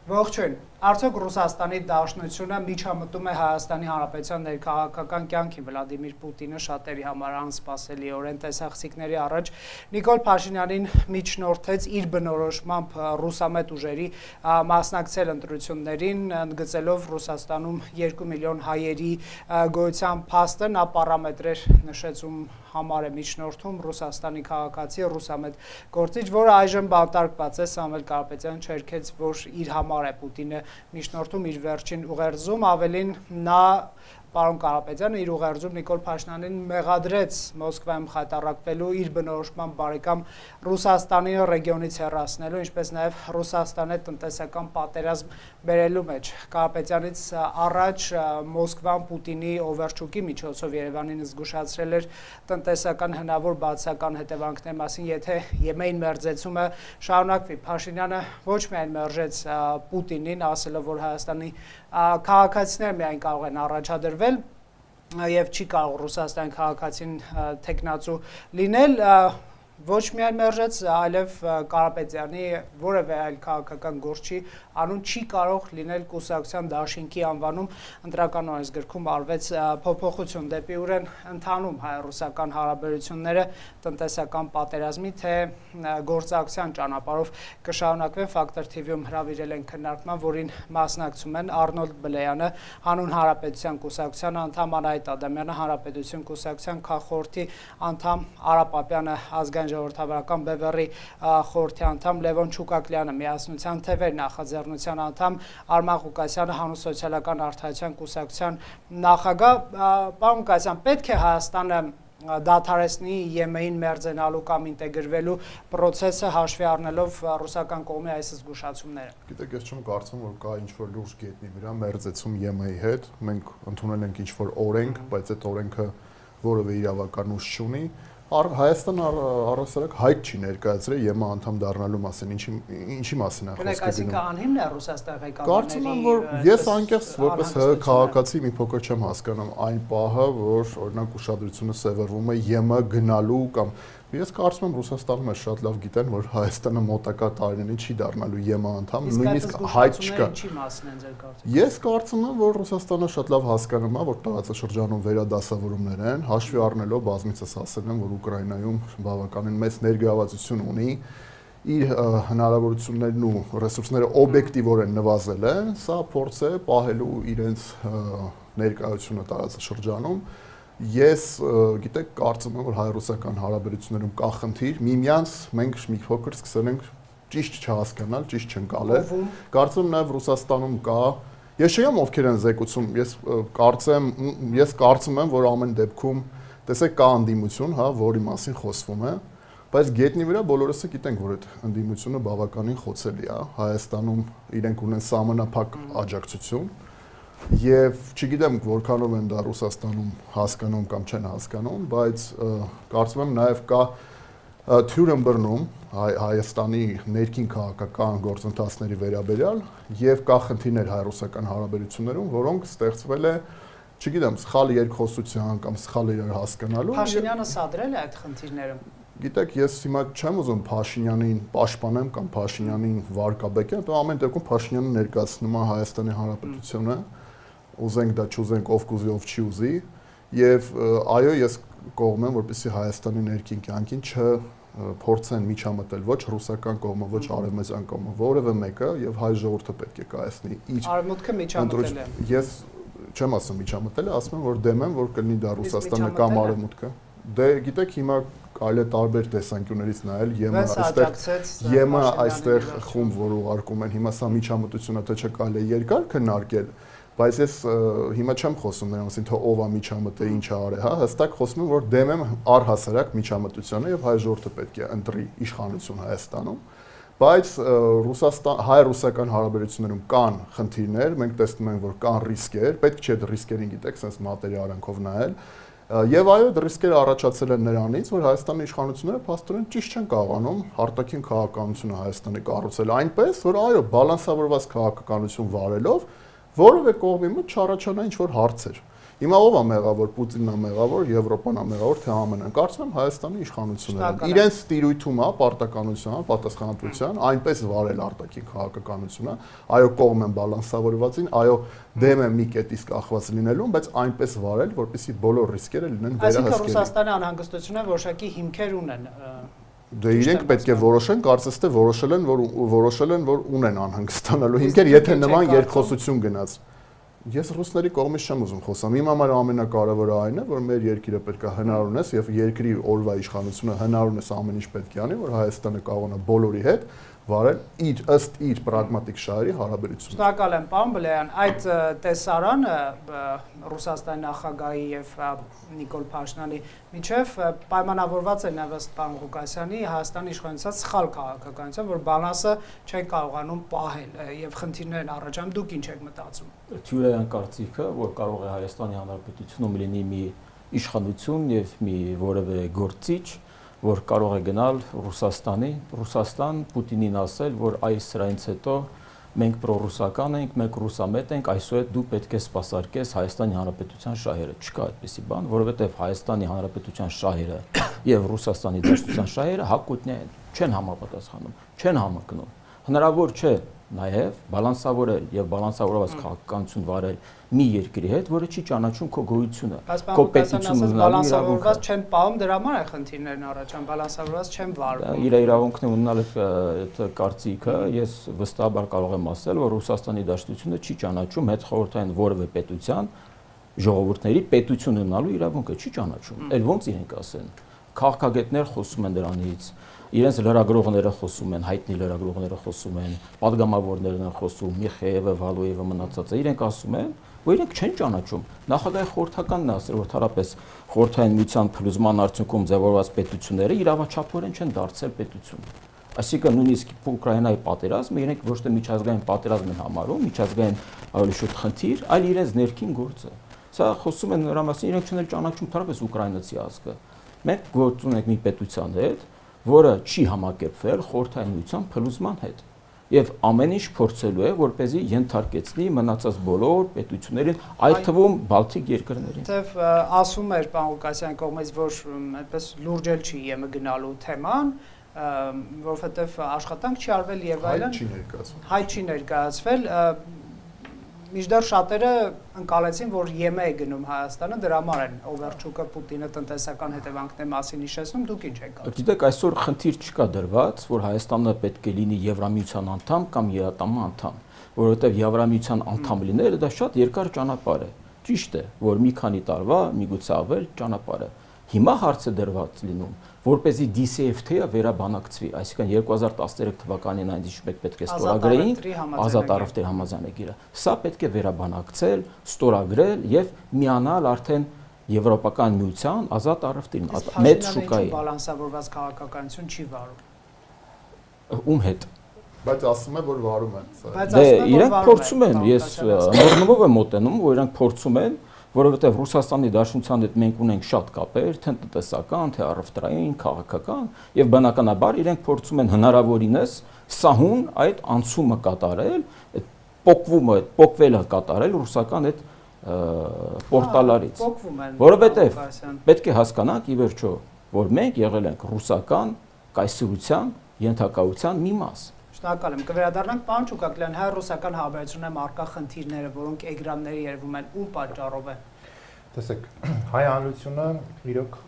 Ողջույն, արդյոք Ռուսաստանի Դաշնությունը միջամտում է Հայաստանի Հանրապետության ներքաղաքական կյանքին։ Վլադիմիր Պուտինը շատերի համար անսպասելիորեն տեսախցիկների առաջ Նիկոլ Փաշինյանին միջնորդեց իր բնորոշմամբ ռուսամետ ուժերի մասնակցել ընտրություններին, ընդգծելով Ռուսաստանում 2 միլիոն հայերի գոյության փաստը, նա պարամետրեր նշեց, ում համար է միջնորդում Ռուսաստանի քաղաքացի ռուսամետ գործիչ, որը այժմ բանտարկված է։ Սամվել Կարապետյանը չերքեց, որ իր համար է Պուտինը միջնորդում իր վերջին ուղերձում, ավելին նա Պարոն Կարապետյանը իր ուղերձում Նիկոլ Փաշինյանին մեղադրեց Մոսկվայում խայտառակվելու իր բնորոշմամբ բարեկամ Ռուսաստանի ռեգիոնից հեռացնելու, ինչպես նաև Ռուսաստանի տնտեսական պատերազմ բերելու մեջ։ Կարապետյանից առաջ Մոսկվան Պուտինի Օվերչուկի միջոցով Երևանին զգուշացրել էր տնտեսական հնարավոր բացական հետևանքների մասին, եթե Եմեին մերձեցումը շարունակվի։ Փաշինյանը ոչ միայն մերժեց Պուտինին, ասելով, որ Հայաստանի քաղաքացիները միայն կարող են առաջադրվել եւ չի կարող Ռուսաստանի քաղաքացին տեխնացու լինել, ոչ միայն մերժեց, այլև Կարապետյանի որևէ այլ քաղաքական գործի անուն չի կարող լինել կուսակցության դաշինքի անվանում ընտրական օրենսգրքում արվեց փոփոխություն դեպի ուր են ընթանում հայ-ռուսական հարաբերությունները տնտեսական պատերազմի թե գործակցության ճանապարհով կշարունակվեն։ Factor TV-ում հրավիրել են քննարկման, որին մասնակցում են Արնոլդ Բլեյանը, Հանուն Հանրապետության կուսակցության անդամ, Անահիտ Ադամյանը, Հանրապետություն կուսակցության քաղխորհրդի անդամ, Արա Պապյանը, ազգային ժողովրդավարական Բևեռի խորհրդի անդամ, Լևոն Չուկակլյանը, Միասնության թևեր նախաձեռնության անդամ, Արման Ղուկասյանը, Հանուն սոցիալական արդարության կուսակցության նախագահ։ Պարոն Ղուկասյան, պետք է Հայաստանը դադարեցնի Եմեին մերձենալու կամ ինտեգրվելու process-ը հաշվի առնելով ռուսական կողմի այս զգուշացումները։ Գիտեք, ես չեմ կարծում, որ կա ինչ-որ լուրջ գետնի վրա մերձեցում Եմեի հետ։ Մենք ընդունել ենք ինչ-որ օրենք, բայց այդ օրենքը որևէ իրավական ուժ չունի։ Հայաստանը առասարակ հայտ չի ներկայացրել ԵՄ անդամ դառնալու մասին, ինչի մասին է խոսքը գնում։ Անհիմն է Ռուսաստանի ղեկավարների։ Կարծում եմ, որ ես անկեղծ որպես ՀՀ քաղաքացի մի փոքր չեմ հասկանում այն պահը, որ օրինակ ուշադրությունը սևեռվում է ԵՄ գնալու կամ ես կարծում եմ Ռուսաստանում է շատ լավ գիտեն, որ Հայաստանը մոտակա տարիներին չի դառնալու ԵՄ անդամ, նույնիսկ հայտ չկա։ Ես կարծում եմ, որ Ռուսաստանը շատ լավ հասկանում է, որ տարածաշրջանում վերադասավորումներ են, հաշվի առնելով բազմիցս ասել են, որ Ուկրաինայում բավականին մեծ ներգրավվածություն ունի, իր հնարավորություններն ու ռեսուրսները օբյեկտիվորեն նվազել են, սա փորձ է պահելու իրենց ներկայությունը տարածաշրջանում։ Ես գիտեք, կարծում եմ, որ հայ-ռուսական հարաբերություններում կա խնդիր, միմյանց մենք մի փոքր սկսել ենք ճիշտ չհասկանալ, ճիշտ չընկալել։ Կարծում եմ նաև Ռուսաստանում կա, ես չեմ ովքեր են զեկուցում, ես կարծում եմ, որ ամեն դեպքում տեսեք կա անդիմություն, հա, որի մասին խոսվում է, բայց գետնի վրա բոլորս գիտենք, որ այդ անդիմությունը բավականին խոցելի է, Հայաստանում իրենք ունեն սահմանափակ աջակցություն Եվ չգիտեմ որքանով են դա Ռուսաստանում հասկանում կամ չեն հասկանում, բայց կարծում եմ նաև կա թյուր ըմբռնում Հայաստանի ներքին քաղաքական գործընթացների վերաբերյալ եւ կա խնդիրներ հայ-ռուսական հարաբերություններում, որոնք ստեղծվել է, չգիտեմ, սխալ երկխոսության կամ սխալ իրար հասկանալու։ Փաշինյանը սադրել է այդ խնդիրները։ Գիտեք, ես հիմա չեմ ուզում Փաշինյանին պաշտպանեմ կամ Փաշինյանին վարկաբեկեմ, դա ամեն դեպքում Փաշինյանը ներկայացնում է Հայաստանի Հանրապետությունը, ուզենք դա չուզենք, ով կուզի, ով չի ուզի, եւ այո, ես կողմ եմ, որպեսզի Հայաստանի ներքին կյանքին չփորձեն միջամտել ոչ ռուսական կողմը, ոչ արևմտյան կողմը, որևէ մեկը եւ հայ ժողովուրդը պետք է կայացնի իր արևմուտքը միջամտել է։ Ես չեմ ասում միջամտել, ասում եմ, որ դեմ եմ, որ կլինի դա Ռուսաստանը կամ արևմուտքը։ Դե գիտեք, հիմա կարելի է տարբեր տեսանկյուններից նայել, ԵՄ այստեղ խումբ, որ ուղարկում են, հիմա սա միջամտությունը թե չէ կարելի է երկար քննարկել, բայց ես հիմա չեմ խոսում նրան մասին, թե ով է միջամտել, ինչ է արել, հա, հստակ խոսում եմ, որ դեմ եմ առհասարակ միջամտությանը եւ հայ ժողովուրդը պետք է ընտրի իշխանություն Հայաստանում, բայց հայ-ռուսական հարաբերություններում կան խնդիրներ, մենք տեսնում ենք, որ կան ռիսկեր, պետք չէ այդ ռիսկերին գիտեք, sense մատերի արանքով նայել, եւ այո, այդ ռիսկերը առաջացել են նրանից, որ Հայաստանի իշխանությունները փաստորեն ճիշտ չեն կարողանում արտաքին քաղաքականությունը Հայաստանի կառուցել այնպես, որ այո, բալանսավորված քաղաքականություն վարելով որևէ կողմի մոտ չառաջանա ինչ-որ հարցեր։ Հիմա ով է մեղավոր, Պուտինն է մեղավոր, Եվրոպան է մեղավոր, թե ԱՄՆ-ն։ Կարծում եմ Հայաստանի իշխանությունները իրենց տիրույթում է, պարտականության, պատասխանատվության, այնպես վարել արտաքին քաղաքականությունը, այո, կողմ են բալանսավորվածին, այո, դեմ են մի կետից կախված լինելուն, բայց այնպես վարել, որպեսզի բոլոր ռիսկերը լինեն վերահսկելի։ Այսինքն Ռուսաստանի անհանգստությունը որոշակի հիմքեր ունեն։ Դե իրենք պետք է որոշեն, կարծես թե որոշել են, որ ունեն անհանգստանալու հիմքեր, եթե նման երկխոսություն գնաց։ Ես ռուսների կողմից չեմ ուզում խոսամ։ Իմ համար ամենակարևորը այն է, որ մեր երկիրը պետք է հնարավորինս եւ երկրի օրվա իշխանությունը հնարավորինս ամեն ինչ պետք է անի, որ Հայաստանը կարողանա բոլորի հետ վարել ըստ իր պրագմատիկ շահերի հարաբերությունը։ Շնորհակալ եմ, պարոն Բլեյան, այդ տեսարանը Ռուսաստանի նախագահի եւ Նիկոլ Փաշինյանի միջև պայմանավորված է նաեւ ըստ պարոն Ղուկասյանի Հայաստանի իշխանության սխալ քաղաքականության, որ բալանսը չեն կարողանում պահել եւ խնդիրներ առաջանում։ Դուք ինչ եք մտածում։ Թյուրայական կարծիքը, որ կարող է Հայաստանի Հանրապետությունում լինի մի իշխանություն եւ մի որևէ գործիչ, որ կարող է գնալ Ռուսաստան Պուտինին ասել, որ այս սրանից հետո մենք պրոռուսական ենք, մենք ռուսամետ ենք, այսուհետ դու պետք է սպասարկես Հայաստանի Հանրապետության շահերը։ Չկա այդպիսի բան, որովհետև Հայաստանի Հանրապետության շահերը եւ Ռուսաստանի Դաշնության շահերը հակոտնյա չեն համապատասխանում, չեն համընկնում։ Հնարավոր չէ նաև բալանսավորել եւ բալանսավորված քաղաքականություն վարել մի երկրի հետ, որը չի ճանաչում քո գոյությունը, քո պետությունը բալանսավորված չեն պահում, դրա համար է խնդիրներն առաջան, բալանսավորված չեն վարվում։ Իր իրավունքն է ունենալ այդ կարծիքը, ես վստահաբար կարող եմ ասել, որ Ռուսաստանի Դաշնությունը չի ճանաչում հետխորհրդային որևէ պետության ժողովուրդների պետություն ունենալու իրավունքը, չի ճանաչում։ Էլ ոնց իրենք ասեն։ Քաղաքագետներ խոսում են դրանից, իրենց լրագրողները խոսում են, հայտնի լրագրողները խոսում են, падգամավորներն են խոսում, Միխեևը, Վալոևը մնացածը, իրենք ասում են, որ իրենք չեն ճանաչում։ Նախագահի խորհրդականն է ասել, որ թարապես խորհրդային միության փլուզման արդյունքում ձևավորված պետությունները իրավաչափորեն չեն դարձել պետություն։ Այսինքն նույնիսկ Ուկրաինայի պատերազմը իրենք ոչ թե միջազգային պատերազմ են համարում, միջազգային ավելի շուտ խնդիր, այլ իրենց ներքին գործը։ Սա խոսում են նրա մասին, իրենք չեն ճանաչում թարապես ուկրաինացի ազգը։ Մենք գործ ունենք մի պետության հետ, որը չի համակերպվել խորհրդային միության փլուզման հետ եւ ամեն ինչ փորձելու է որպեսզի ենթարկեցնի մնացած բոլոր պետություններին, այդ թվում Բալթիկ երկրներին։ Թեև ասում էր պարոն Ղուկասյանի կողմից, որ այդպես լուրջ էլ չի ԵՄ գնալու թեման, որովհետեւ աշխատանք չի արվել եւ այլն։ Հայ չի ներկայացվել։ Միջդեռ շատերը ընկալեցին, որ ԵՄ է գնում Հայաստանը, դրա համար են Օվերչուկը, Պուտինը տնտեսական հետևանքների մասին հիշեցնում, դուք ինչ եք կարծում։ Գիտեք, այսօր խնդիր չկա դրված, որ Հայաստանը պետք է լինի Եվրամիության անդամ կամ ԵԱՏՄ անդամ, որովհետև Եվրամիության անդամ լինելը դա շատ երկար ճանապարհ է։ Ճիշտ է, որ մի քանի տարվա, միգուցե ավել ճանապարհ է։ Հիմա հարցը դրված լինում, որպեսզի DCFTA-ը վերաբանակցվի, այսինքն 2013 թվականին այն ինչ պետք է ստորագրեին, ազատ առևտրի համաձայնագիրը։ Սա պետք է վերաբանակցել, ստորագրել եւ միանալ արդեն Եվրոպական միության ազատ առևտրին, մեծ շուկայի։ Բալանսավորված քաղաքականություն չի վարում։ Ում հետ։ Բայց ասում է, որ վարում են սա։ Դե իրենք փորձում են, ես նորմով եմ մոտենում, որ իրենք փորձում են, որովհետև Ռուսաստանի Դաշնության հետ մենք ունենք շատ կապեր, թե տնտեսական, թե առևտրային, քաղաքական, եւ բնականաբար իրենք փորձում են հնարավորինս սահուն այդ անցումը կատարել, այդ պոկվելը կատարել ռուսական այդ պորտալարից։ Որովհետև պետք է հասկանանք ի վերջո, որ մենք եղել ենք ռուսական կայսրության ենթակայության մի մաս։ Շնորհակալ եմ։ Կվերադառնանք պարոն Ղուկասյան, հայ-ռուսական հարաբերություններում առկա խնդիրները, որոնք էկրանների երևում են, ում պատճառով է։ Տեսեք, հայ հանրությունը իրոք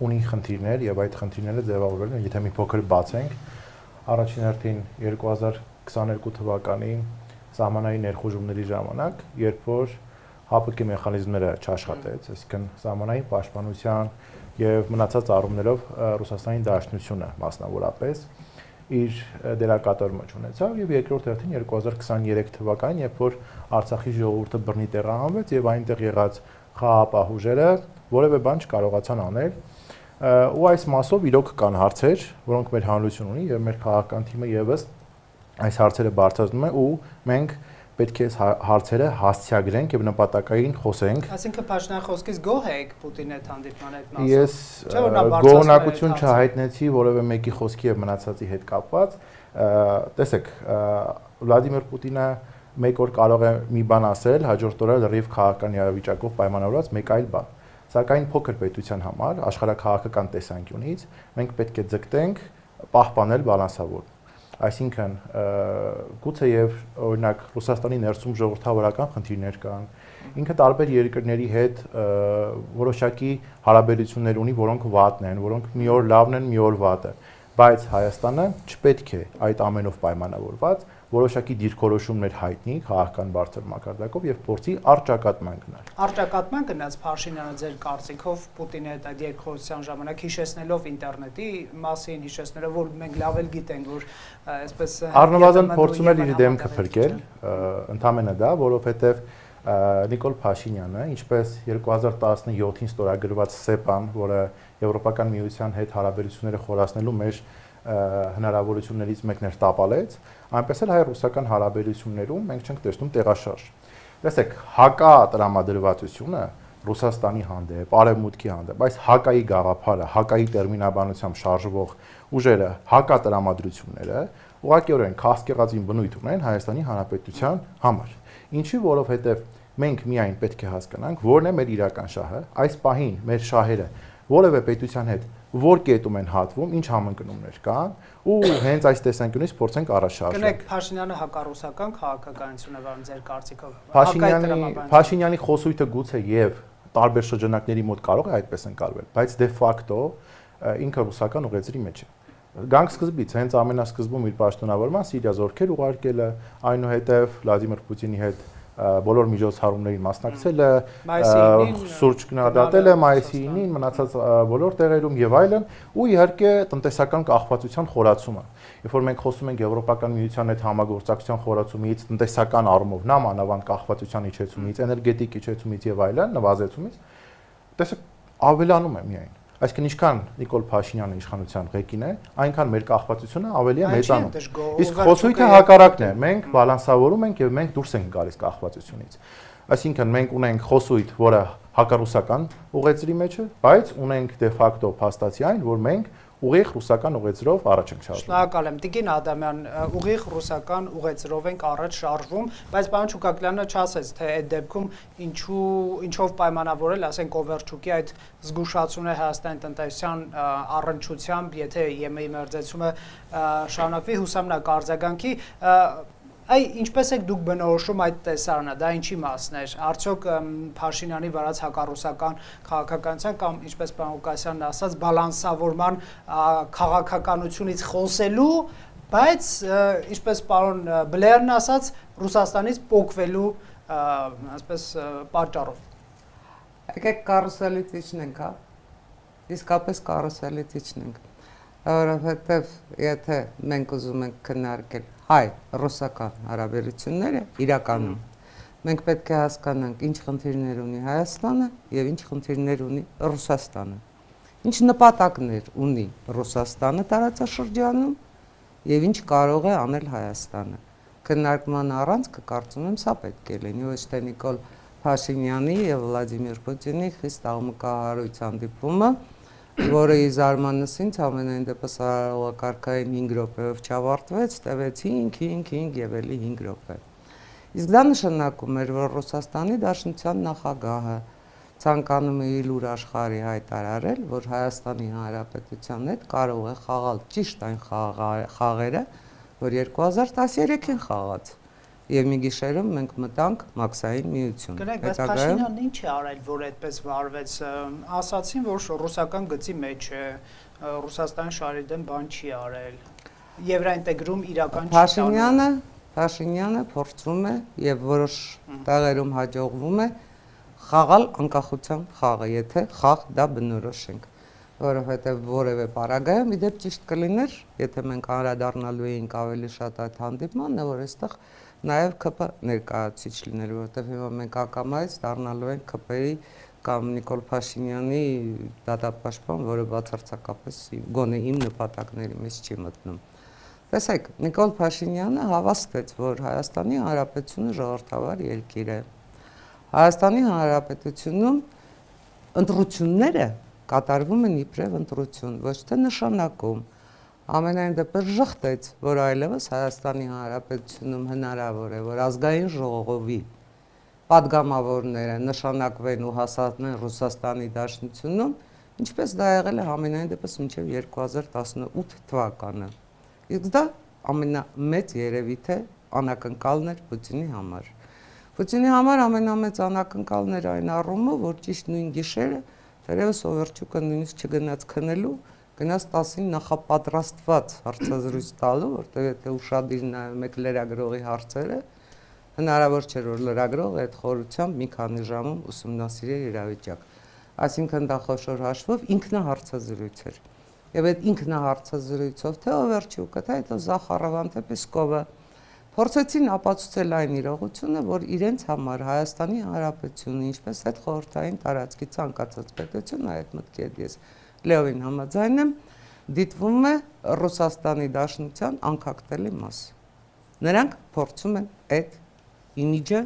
ունի խնդիրներ եւ այդ խնդիրները ձևավորվել են, եթե մի փոքր բացենք, առաջին հերթին 2022 թվականի սահմանային ներխուժումների ժամանակ, երբ որ ՀԱՊԿ մեխանիզմները չաշխատեց, այսինքն սահմանային պաշտպանության եւ մնացած առումներով Ռուսաստանի Դաշնությունը մասնավորապես իր դերակատարումը ունեցավ եւ երկրորդ հերթին 2023 թվականին, երբ որ Արցախի ժողովուրդը բռնի տեղահանվեց եւ այնտեղ եղած խաղաղապահ ուժերը որևէ բան չկարողացան անել, ու այս մասով իրոք կան հարցեր, որոնք մեր հանրություն ունի եւ մեր քաղաքական թիմը եւս այս հարցերը բարձրացնում է ու մենք պետք է հարցերը հասցեագրենք եւ նպատակային խոսենք։ Այսինքն Փաշինյանի խոսքից գոհ եք Պուտինի հետ հանդիպման այդ մասով։ Ես գոհունակություն չհայտնեցի որևէ մեկի խոսքի եւ մնացածի հետ կապված։ Տեսեք, Վլադիմիր Պուտինը մեկ օր կարող է մի բան ասել, հաջորդ օրը լրիվ քաղաքական իրավիճակով պայմանավորված մեկ այլ բան։ Սակայն փոքր պետության համար աշխարհաքաղաքական տեսանկյունից մենք պետք է ձգտենք պահպանել բալանսավորում։ Այսինքն գուցեև օրինակ Ռուսաստանի ներսում ժողովրդավարական խնդիրներ կան, ինքը տարբեր երկրների հետ որոշակի հարաբերություններ ունի, որոնք վատն են, որոնք մի օր լավն են, մի օր վատը, բայց Հայաստանը չպետք է այդ ամենով պայմանավորված որոշակի դիրքորոշումներ հայտնի քաղաքական բարձր մակարդակով եւ փորձի առճակատման գնալ։ Առճակատման գնաց Փաշինյանը ձեր կարծիքով Պուտինի հետ այդ երկխոսության ժամանակ հիշեցնելով ինտերնետի մասին, հիշեցնելով որ մենք լավ էլ գիտենք որ այսպես առնվազն փորձում էր իր դեմքը փրկել, ընդամենը դա, որովհետեւ Նիկոլ Փաշինյանը, ինչպես 2017-ին ստորագրված ՍԵՊ-ն, որը Եվրոպական միության հետ հարաբերությունները խորացնելու մեր հնարավորություններից մեկն էր տապալեց, այնպես էլ հայ-ռուսական հարաբերություններում մենք չենք տեսնում տեղաշարժ։ Տեսեք, հակա տրամադրվածությունը Ռուսաստանի հանդեպ, Արևմուտքի հանդեպ, այս հակայի գաղափարը, հակայի տերմինաբանությամբ շարժվող ուժերը, հակա տրամադրությունները ուղղակիորեն քաղցկեղածին բնույթ ունեն Հայաստանի Հանրապետության համար։ Ինչի, որովհետև մենք միայն պետք է հասկանանք, որն է մեր իրական շահը, այս պահին մեր շահերը որևէ պետության հետ որ կետում են հատվում, ինչ համընկնումներ կան, ու հենց այս տեսանկյունից փորձենք առաջ շարժել։ Կնեք Փաշինյանը հակառուսական քաղաքականություն է վարում ձեր կարծիքով։ Փաշինյանի խոսույթը գուցե եւ տարբեր շրջանակների մոտ կարող է այդպես ընկալվել, բայց դե ֆակտո ինքը ռուսական ուղեծրի մեջ է։ Գանք սկզբից, հենց ամենասկզբում իր պաշտոնավորման Սիրիա զորքեր ուղարկելը, այնուհետև Վլադիմիր Պուտինի հետ բոլոր միջոցառումներին մասնակցելը, սուրճ քննադատելը մայիսի 9-ին, մնացած բոլոր տեղերում եւ այլն, ու իհարկե տնտեսական կախվածության խորացումը։ Երբ որ մենք խոսում ենք Եվրոպական միության հետ համագործակցության խորացումից, տնտեսական առումով նամանավան կախվածության իջեցումից, էներգետիկ իջեցումից եւ այլն, նվազեցումից, տեսեք, ավելանում է միայն։ Այսինքն ինչքան Նիկոլ Փաշինյանը իշխանության ղեկին է, այնքան մեր կախվածությունը ավելի է մեծանում։ Իսկ խոսույթը հակառակն է, մենք բալանսավորում ենք եւ մենք դուրս ենք գալիս կախվածությունից։ Այսինքն մենք ունենք խոսույթ, որը հակառուսական ուղեծրի մեջ է, բայց ունենք դե ֆակտո փաստացի այն, որ մենք ուղիղ ռուսական ուղեծրով առաջ ենք շարժվում։ Շնորհակալ եմ Տիկին Ադամյան, ուղիղ ռուսական ուղեծրով ենք առաջ շարժվում, բայց պարոն Չուկակլյանը չասեց, թե այդ դեպքում ինչով պայմանավորել, ասենք Կովերչուկի այդ զգուշացումը Հայաստանի տնտեսության առնչությամբ, եթե ԵՄ-ի մերձեցումը շարունակվի, հուսամ նա կարձագանքի, Այ ինչպես եք դուք բնորոշում այդ տեսարանը, դա ինչի մասն էր, արդյոք Փաշինյանի վարած հակառուսական քաղաքականության կամ ինչպես պարոն Ղուկասյանն ասաց, բալանսավորման քաղաքականությունից խոսելու, բայց ինչպես պարոն Բլերն ասաց, Ռուսաստանից պոկվելու այսպես պատճառով։ Եկեք կարուսելից իջնենք, հա։ Իսկապես կարուսելից իջնենք, որովհետև եթե մենք ուզում ենք քննարկել հայ-ռուսական հարաբերությունները իրականում մենք պետք է հասկանանք ինչ խնդիրներ ունի Հայաստանը եւ ինչ խնդիրներ ունի Ռուսաստանը։ Ինչ նպատակներ ունի Ռուսաստանը տարածաշրջանում եւ ինչ կարող է անել Հայաստանը։ Քննարկման առանցքը կարծում եմ սա պետք է լինի, ոչ թե Նիկոլ Փաշինյանի եւ Վլադիմիր Պուտինի խիստ աղմկահարույց հանդիպումը, որը ի զարմանս ինձ ամենայն դեպս արարողակարգային 5 րոպեով չավարտվեց, տևեց 5 եւ էլի 5 րոպե։ Իսկ դա նշանակում էր, որ Ռուսաստանի Դաշնության նախագահը ցանկանում է իր լուր աշխարհի հայտարարել, որ Հայաստանի Հանրապետության հետ կարող է խաղալ ճիշտ այն խաղերը, որ 2013-ին խաղաց։ Եվ մի գիշերում մենք մտանք Մաքսային միություն։ Գնանք, բայց Փաշինյանն ինչ է արել, որ այդպես վարվեց։ Ասացին, որ ռուսական գծի մեջ է, Ռուսաստանի շահերի դեմ բան չի արել։ Եվրոինտեգրում իրական չի։ Փաշինյանը փորձում է եւ որոշ տեղերում հաջողվում է խաղալ անկախության խաղը, եթե խաղ դա բնորոշենք, որովհետեւ որևէ պարագայում իդեպ ճիշտ կլիներ, եթե մենք անդրադառնալու էինք ավելի շատ այդ հանդիպմանը, որ այստեղ նաև ԿՊ ներկայացուցիչ լինել, որովհետև հիմա մենք ակամայից դառնալու ենք ԿՊ-ի կամ Նիկոլ Փաշինյանի դատապաշտպան, որը բացարձակապես գոնե իմ նպատակների մեջ չի մտնում։ Տեսեք, Նիկոլ Փաշինյանը հավաստեց, որ Հայաստանի Հանրապետությունը ժողովրդավար երկիր է։ Հայաստանի Հանրապետությունում ընտրությունները կատարվում են իբրև ընտրություն, ոչ թե նշանակում։ ամենայն դեպս ժխտեց, որ այլևս Հայաստանի Հանրապետությունում հնարավոր է, որ ազգային ժողովի պատգամավորները նշանակվեն ու հասանեն Ռուսաստանի Դաշնությունում, ինչպես դա եղել է ամենայն դեպս մինչև 2018 թվականը։ Իսկ դա ամենամեծ երևույթ է անակնկալն էր Պուտինի համար։ Պուտինի համար ամենամեծ անակնկալն էր այն առումով, որ ճիշտ նույն գիշերը դերևս Օվերչուկը նույնիսկ չգնաց քնելու, գնաց 10-ին նախապատրաստված հարցազրույց տալու, որտեղ եթե ուշադիր նայում եք լրագրողի հարցերը, հնարավոր չէր որ լրագրողը այդ խորությամբ մի քանի ժամում ուսումնասիրեր իրավիճակ։ Այսինքն դա խոշոր հաշվով ինքնահարցազրույց էր։ Եվ այդ ինքնահարցազրույցով թե Օվերչուկը, թե այդ Զախարովան, թե Պեսկովը փորձեցին ապացուցել այն իրողությունը, որ իրենց համար Հայաստանի Հանրապետությունը, ինչպես այդ խորհրդային տարածքի ցանկացած պետություն, այդ մտքի հետ ես լիովին համաձայն եմ, դիտվում է Ռուսաստանի Դաշնության անկախտելի մաս։ Նրանք փորձում են այդ իմիջը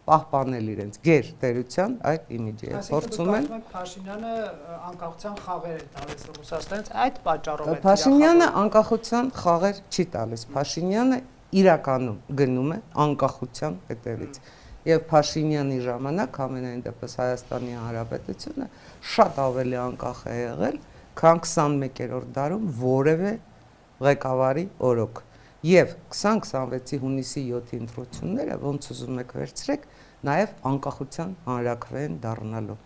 պահպանել իրենց գերտերության այդ իմիջը։ Փորձում են Փաշինյանը անկախության խաղեր է տալիս Ռուսաստանից, այդ պատճառով է։ Փաշինյանը անկախության խաղեր չի տալիս։ Փաշինյանը իրականում գնում է անկախության հետևից։ Եվ Փաշինյանի ժամանակ ամենայն դեպս Հայաստանի Հանրապետությունը շատ ավելի անկախ է եղել, քան 21-րդ դարում որևէ ղեկավարի օրոք։ Եվ 2026-ի հունիսի 7-ի ընտրությունները ոնց ուզում եք վերցրեք, նաև անկախության հանրաքվեն դառնալու։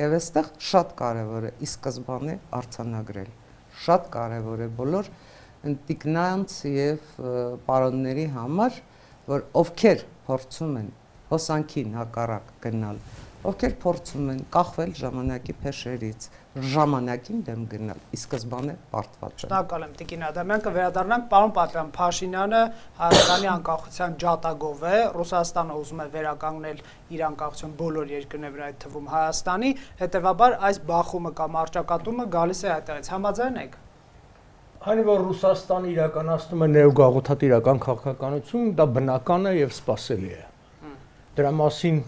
Եվ այստեղ շատ կարևոր է ի սկզբանե արձանագրել։ Շատ կարևոր է բոլոր տիկնանց եւ պարոնների համար, որ ովքեր փորձում են հոսանքին հակառակ գնալ, ովքեր փորձում են կախվել ժամանակի փեշերից, ժամանակին դեմ գնալ, ի սկզբանե պարտված են։ Շնորհակալ եմ Տիկին Ադամյան, կվերադառնանք պարոն Պատրյան, Փաշինյանը Հայաստանի անկախության ջատագով է, Ռուսաստանը ուզում է վերականգնել իր անկախություն բոլոր երկրների վրա, այդ թվում Հայաստանի, հետեւաբար այս բախումը կամ արճակատումը գալիս է այդտեղից, համաձայն եք։ Քանի որ Ռուսաստանը իրականացնում է նեոգաղութատիրական քաղաքականություն, դա բնական է եւ սպասելի է։ Դրա մասին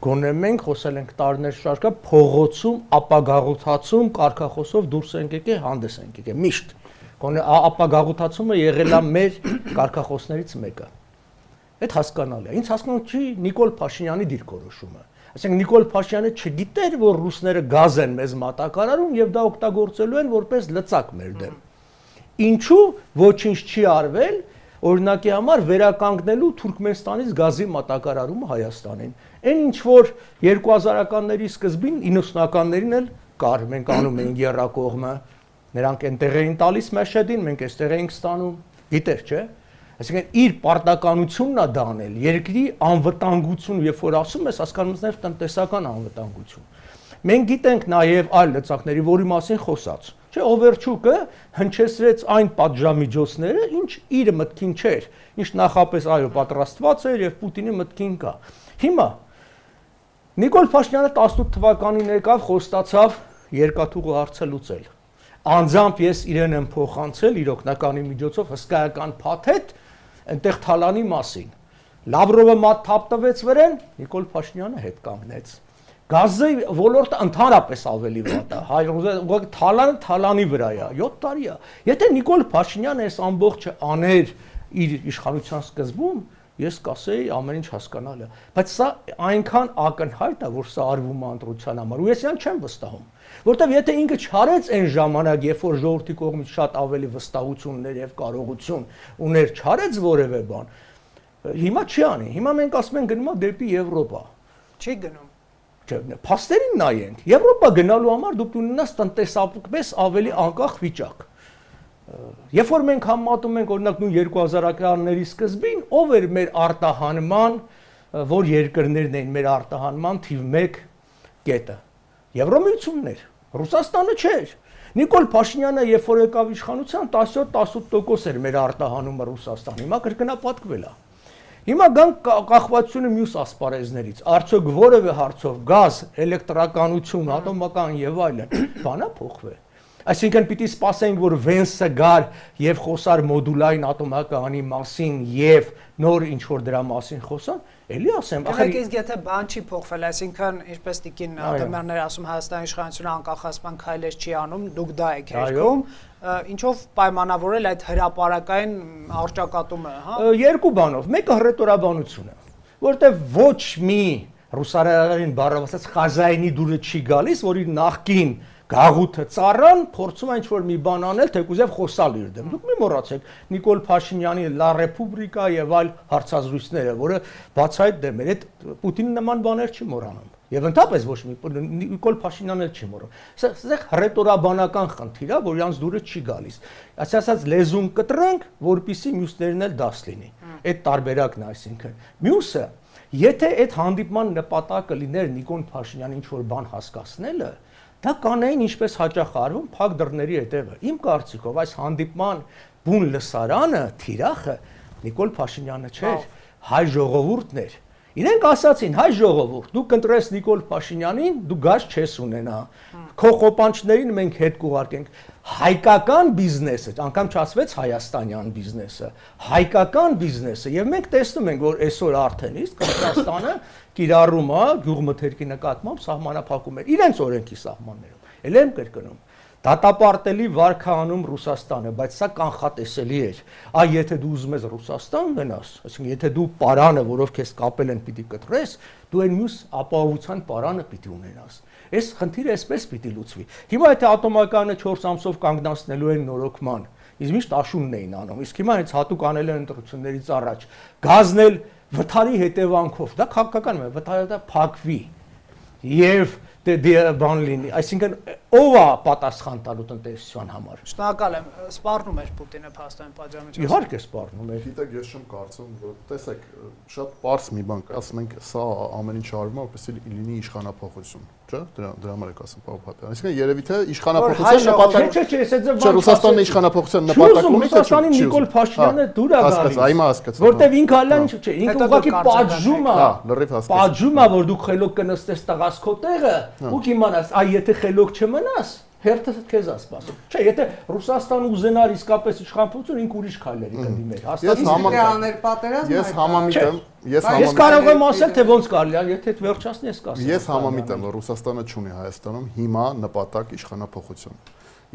գոնե մենք խոսել ենք տարիներ շարքը փողոցում ապագաղութացում կարգախոսով դուրս ենք եկել, հանդես ենք եկել միշտ։ Գոնե ապագաղութացումը եղել է մեր կարգախոսներից մեկը։ Այդ հասկանալի է։ Ինչ հասկանում չի Նիկոլ Փաշինյանի դիրքորոշումը։ Այսինքն Նիկոլ Փաշինյանը չգիտեր, որ ռուսները գազ են մեզ մատակարարում եւ դա օգտագործելու են որպես լծակ մեր դեմ։ Ինչու ոչինչ չի արվել օրինակի համար վերականգնելու Թուրքմենստանից գազի մատակարարումը Հայաստանին։ Այն ինչ որ 2000-ականների սկզբին 90-ականներին էլ կար, մենք անում էինք երրակողմը, նրանք այնտեղ էին տալիս Մեշեդին, մենք այստեղ էինք ստանում, գիտեր, չէ՞։ Այսինքն իր պարտականությունն է դա անել, երկրի անվտանգություն, երբ որ ասում ես, հասկանում ես տնտեսական անվտանգություն։ Մենք գիտենք նաև այլ լծակների, որի մասին խոսած։ Չէ, Օվերչուկը հնչեցրեց այն պատժամիջոցները, ինչ իր մտքին չէր, ինչ նախապես այո պատրաստված էր եւ Պուտինի մտքին կա։ Հիմա Նիկոլ Փաշինյանը 18 թվականին եկավ, խոստացավ երկաթուղու հարցը լուծել։ Անձամբ ես իրեն եմ փոխանցել իր օգնականի միջոցով հսկայական փաթեթ այնտեղ թալանի մասին։ Լավրովը մատ թափ տվեց վրան, Նիկոլ Փաշինյանը հետ կանգնեց։ Գազի ոլորտը ընդհանրապես ավելի վատ է, թալանի վրա է, 7 տարի է։ Եթե Նիկոլ Փաշինյանը այս ամբողջը աներ իր իշխանության սկզբում, ես կասեի ամեն ինչ հասկանալ է, բայց սա այնքան ակնհայտ է, որ սա արվում է ընտրության համար, ու ես իրան չեմ վստահում, որտեվ եթե ինքը չարեց այն ժամանակ, երբ որ ժողովրդի կողմից շատ ավելի վստահություններ եւ կարողություն ուներ, չարեց որևէ բան, հիմա չի անի, հիմա մենք ասում ենք գնում է դեպի Եվրոպա։ Չի գնում։ Փաստերին նայենք, Եվրոպա գնալու համար դուք ունենաս տնտեսապես ավելի անկախ վիճակ։ Երբ որ մենք համատում ենք օրինակ նույն 2000-ականների սկզբին, ով էր մեր արտահանման, որ երկրներն էին մեր արտահանման թիվ 1 կետը։ Եվրոմիությունն էր, Ռուսաստանը չէր։ Նիկոլ Փաշինյանը երբ որ եկավ իշխանության 17-18% էր մեր արտահանումը Ռուսաստան, հիմա կրկնապատկվել է։ Հիմա գանք կախվածությունը մյուս ասպարեզներից, արդյոք որևէ հարցով գազ, էլեկտրականություն, ատոմական եւ այլն, բանա փոխվել։ Այսինքն պիտի սպասենք, որ Վենսը գար եւ խոսար մոդուլային ատոմակայանի մասին եւ նոր ինչ որ դրա մասին խոսան, էլի ասեմ, ախր իսկ եթե բան չի փոխվել, այսինքն ինչպես Տիկին Ադամյանն ասում Հայաստանի իշխանությունը անկախացման քայլեր չի անում, դուք դա եք երկում, ինչով պայմանավորել այդ հրապարակային արճակատումը, հա? Երկու բանով, մեկը հռետորաբանություն է, որտեղ ոչ մի ռուսարարային բառով ասած խազայինի դուրը չի գալիս, որ իր նախկին գաղութը ծառան փորձում է ինչ-որ մի բան անել, թեկուզև խոսալ իր դեմ։ Դուք մի մոռացեք Նիկոլ Փաշինյանի Լա Ռեպուբլիկա եւ այլ հարցազրույցները, որը բացահայտ դեմ էր, այդ Պուտինի նման բաներ չի մոռանում։ Եվ ընդհանրապես ոչ մի Նիկոլ Փաշինյանն էլ չի մոռանում։ Սա հռետորաբանական խնդիր է, որ իրանց դուրը չի գալիս։ Ասած լեզուն կտրենք, որpիսի մյուսներն էլ դաս լինի։ Այդ տարբերակն է, այսինքն։ Մյուսը, եթե այդ հանդիպման նպատակը լիներ Նիկոլ Փաշինյանի ինչ-որ բան հասկացնելը, դա կանեին ինչպես հաճախ արվում փակ դռների հետևը։ Իմ կարծիքով այս հանդիպման բուն լսարանը, թիրախը Նիկոլ Փաշինյանը չէր, հայ ժողովուրդն էր։ Իրենք ասացին, հայ ժողովուրդ, դու կընտրես Նիկոլ Փաշինյանին, դու գազ չես ունենա։ Քո խոպանչներին մենք հետ կուղարկենք։ Հայկական բիզնեսը, անգամ չասվեց հայաստանյան բիզնեսը, հայկական բիզնեսը, եւ մենք տեսնում ենք, որ այսօր արդեն իսկ Հայաստանը կիրառում է գյուղմթերքի նկատմամբ սահմանափակում է իրենց օրենքի սահմաններում։ Էլ եմ կրկնում, դատապարտելի վարքանում Ռուսաստանը, բայց սա կանխատեսելի էր։ Այ եթե դու ուզում ես Ռուսաստան գնաս, այսինքն եթե դու պարանը, որով քեզ կապել են, պիտի կտրես, դու այն մյուս ապահովության պարանը պիտի ունենաս։ Այս խնդիրը այսպես պիտի լուծվի։ Հիմա եթե ատոմակայանը 4 ամսով կանգնացնելու են նորոգման, իսկ միշտ աշունն էին անում, իսկ հիմա հենց հատուկ անել են ընտրություններից առաջ, գազն էլ վթարի հետևանքով, դա քաղաքական է, վթարը դա փակվի եւ բան լինի, այսինքն ով է պատասխան տալու տնտեսության համար։ Շնորհակալ եմ, սպառնում էր Պուտինը փաստորեն պատժամիջոցը։ Իհարկե սպառնում էր։ Գիտեք, ես չեմ կարծում, որ տեսեք, շատ པարզ մի բան, ասում ենք, սա ամեն ինչ արվում է, որպեսզի լինի իշխանափոխություն, չէ՞։ Դրա համար եք ասում Պավոլ Փափյան։ Այսինքն երևի թե իշխանափոխության նպատակ չէ, Ռուսաստանն իշխանափոխության նպատակ ունի, թե Ռուսաստանի Նիկոլ Փաշինյանը դուր է գալիս։ Այ մա հասկացա։ Որտեվ ինքը հալան ինչ չէ, ինքը ուղղակի պատժում է։ Լրիվ հասկացա։ Պատժում է, որ դու խելոք կնստես տղաս քո տեղը, ու կիմանաս, այ եթե խելոք չմնաս, հերթը քեզ է սպասում։ Չէ, եթե Ռուսաստանը ուզենար իսկապես իշխանություն, ինքը ուրիշ քայլերի կդիմեր։ Ես համամիտ եմ, ես կարող եմ ասել, թե ոնց կարելի է, եթե վերջացնի ես կասեմ։ Ես համամիտ եմ, որ Ռուսաստանը չունի Հայաստանում հիմա նպատակ իշխանափոխություն։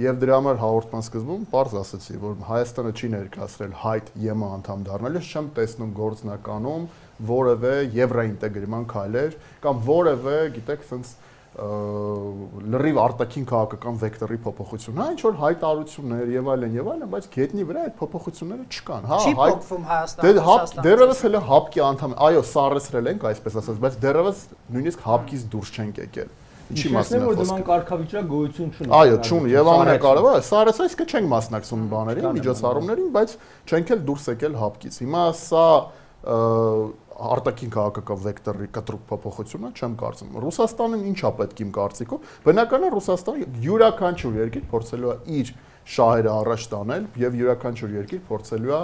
Եվ դրա համար հաղորդման սկզբում պարզ ասացի, որ Հայաստանը չի ներկայացրել հայտ ԵՄ անդամ դառնալ, ես չեմ տեսնում գործնականում որևէ եվրոինտեգրման քայլեր կամ որևէ, գիտեք, sense լրիվ արտաքին քաղաքական վեկտորի փոփոխություն, հա, ինչ որ հայտարարություններ եւ այլն, բայց գետնի վրա այդ փոփոխությունները չկան, հա, չի փոխվում Հայաստանը։ Դեռևս հələ հապկի անդամ, այո, սառեցրել ենք, այսպես ասած, բայց դեռևս նույնիսկ հապկից դուրս չենք եկել։ Ինչի մասին է խոսքը։ Նման կարգավիճակ գոյություն չունի։ Այո, չունի, եւ ամենակարևորը, սառեցա, իսկ չենք մասնակցում բաներին, միջոցառումներին, բայց չենք էլ դուրս եկել հապկից։ Հիմա սա արտաքին քաղաքական վեկտորի կտրուկ փոփոխությունը չեմ կարծում։ Ռուսաստանն ինչա պետք իմ կարծիքով։ Բնական է Ռուսաստանը յուրաքանչյուր երկիր փորձելու է իր շահերը առաջ տանել եւ յուրաքանչյուր երկիր փորձելու է,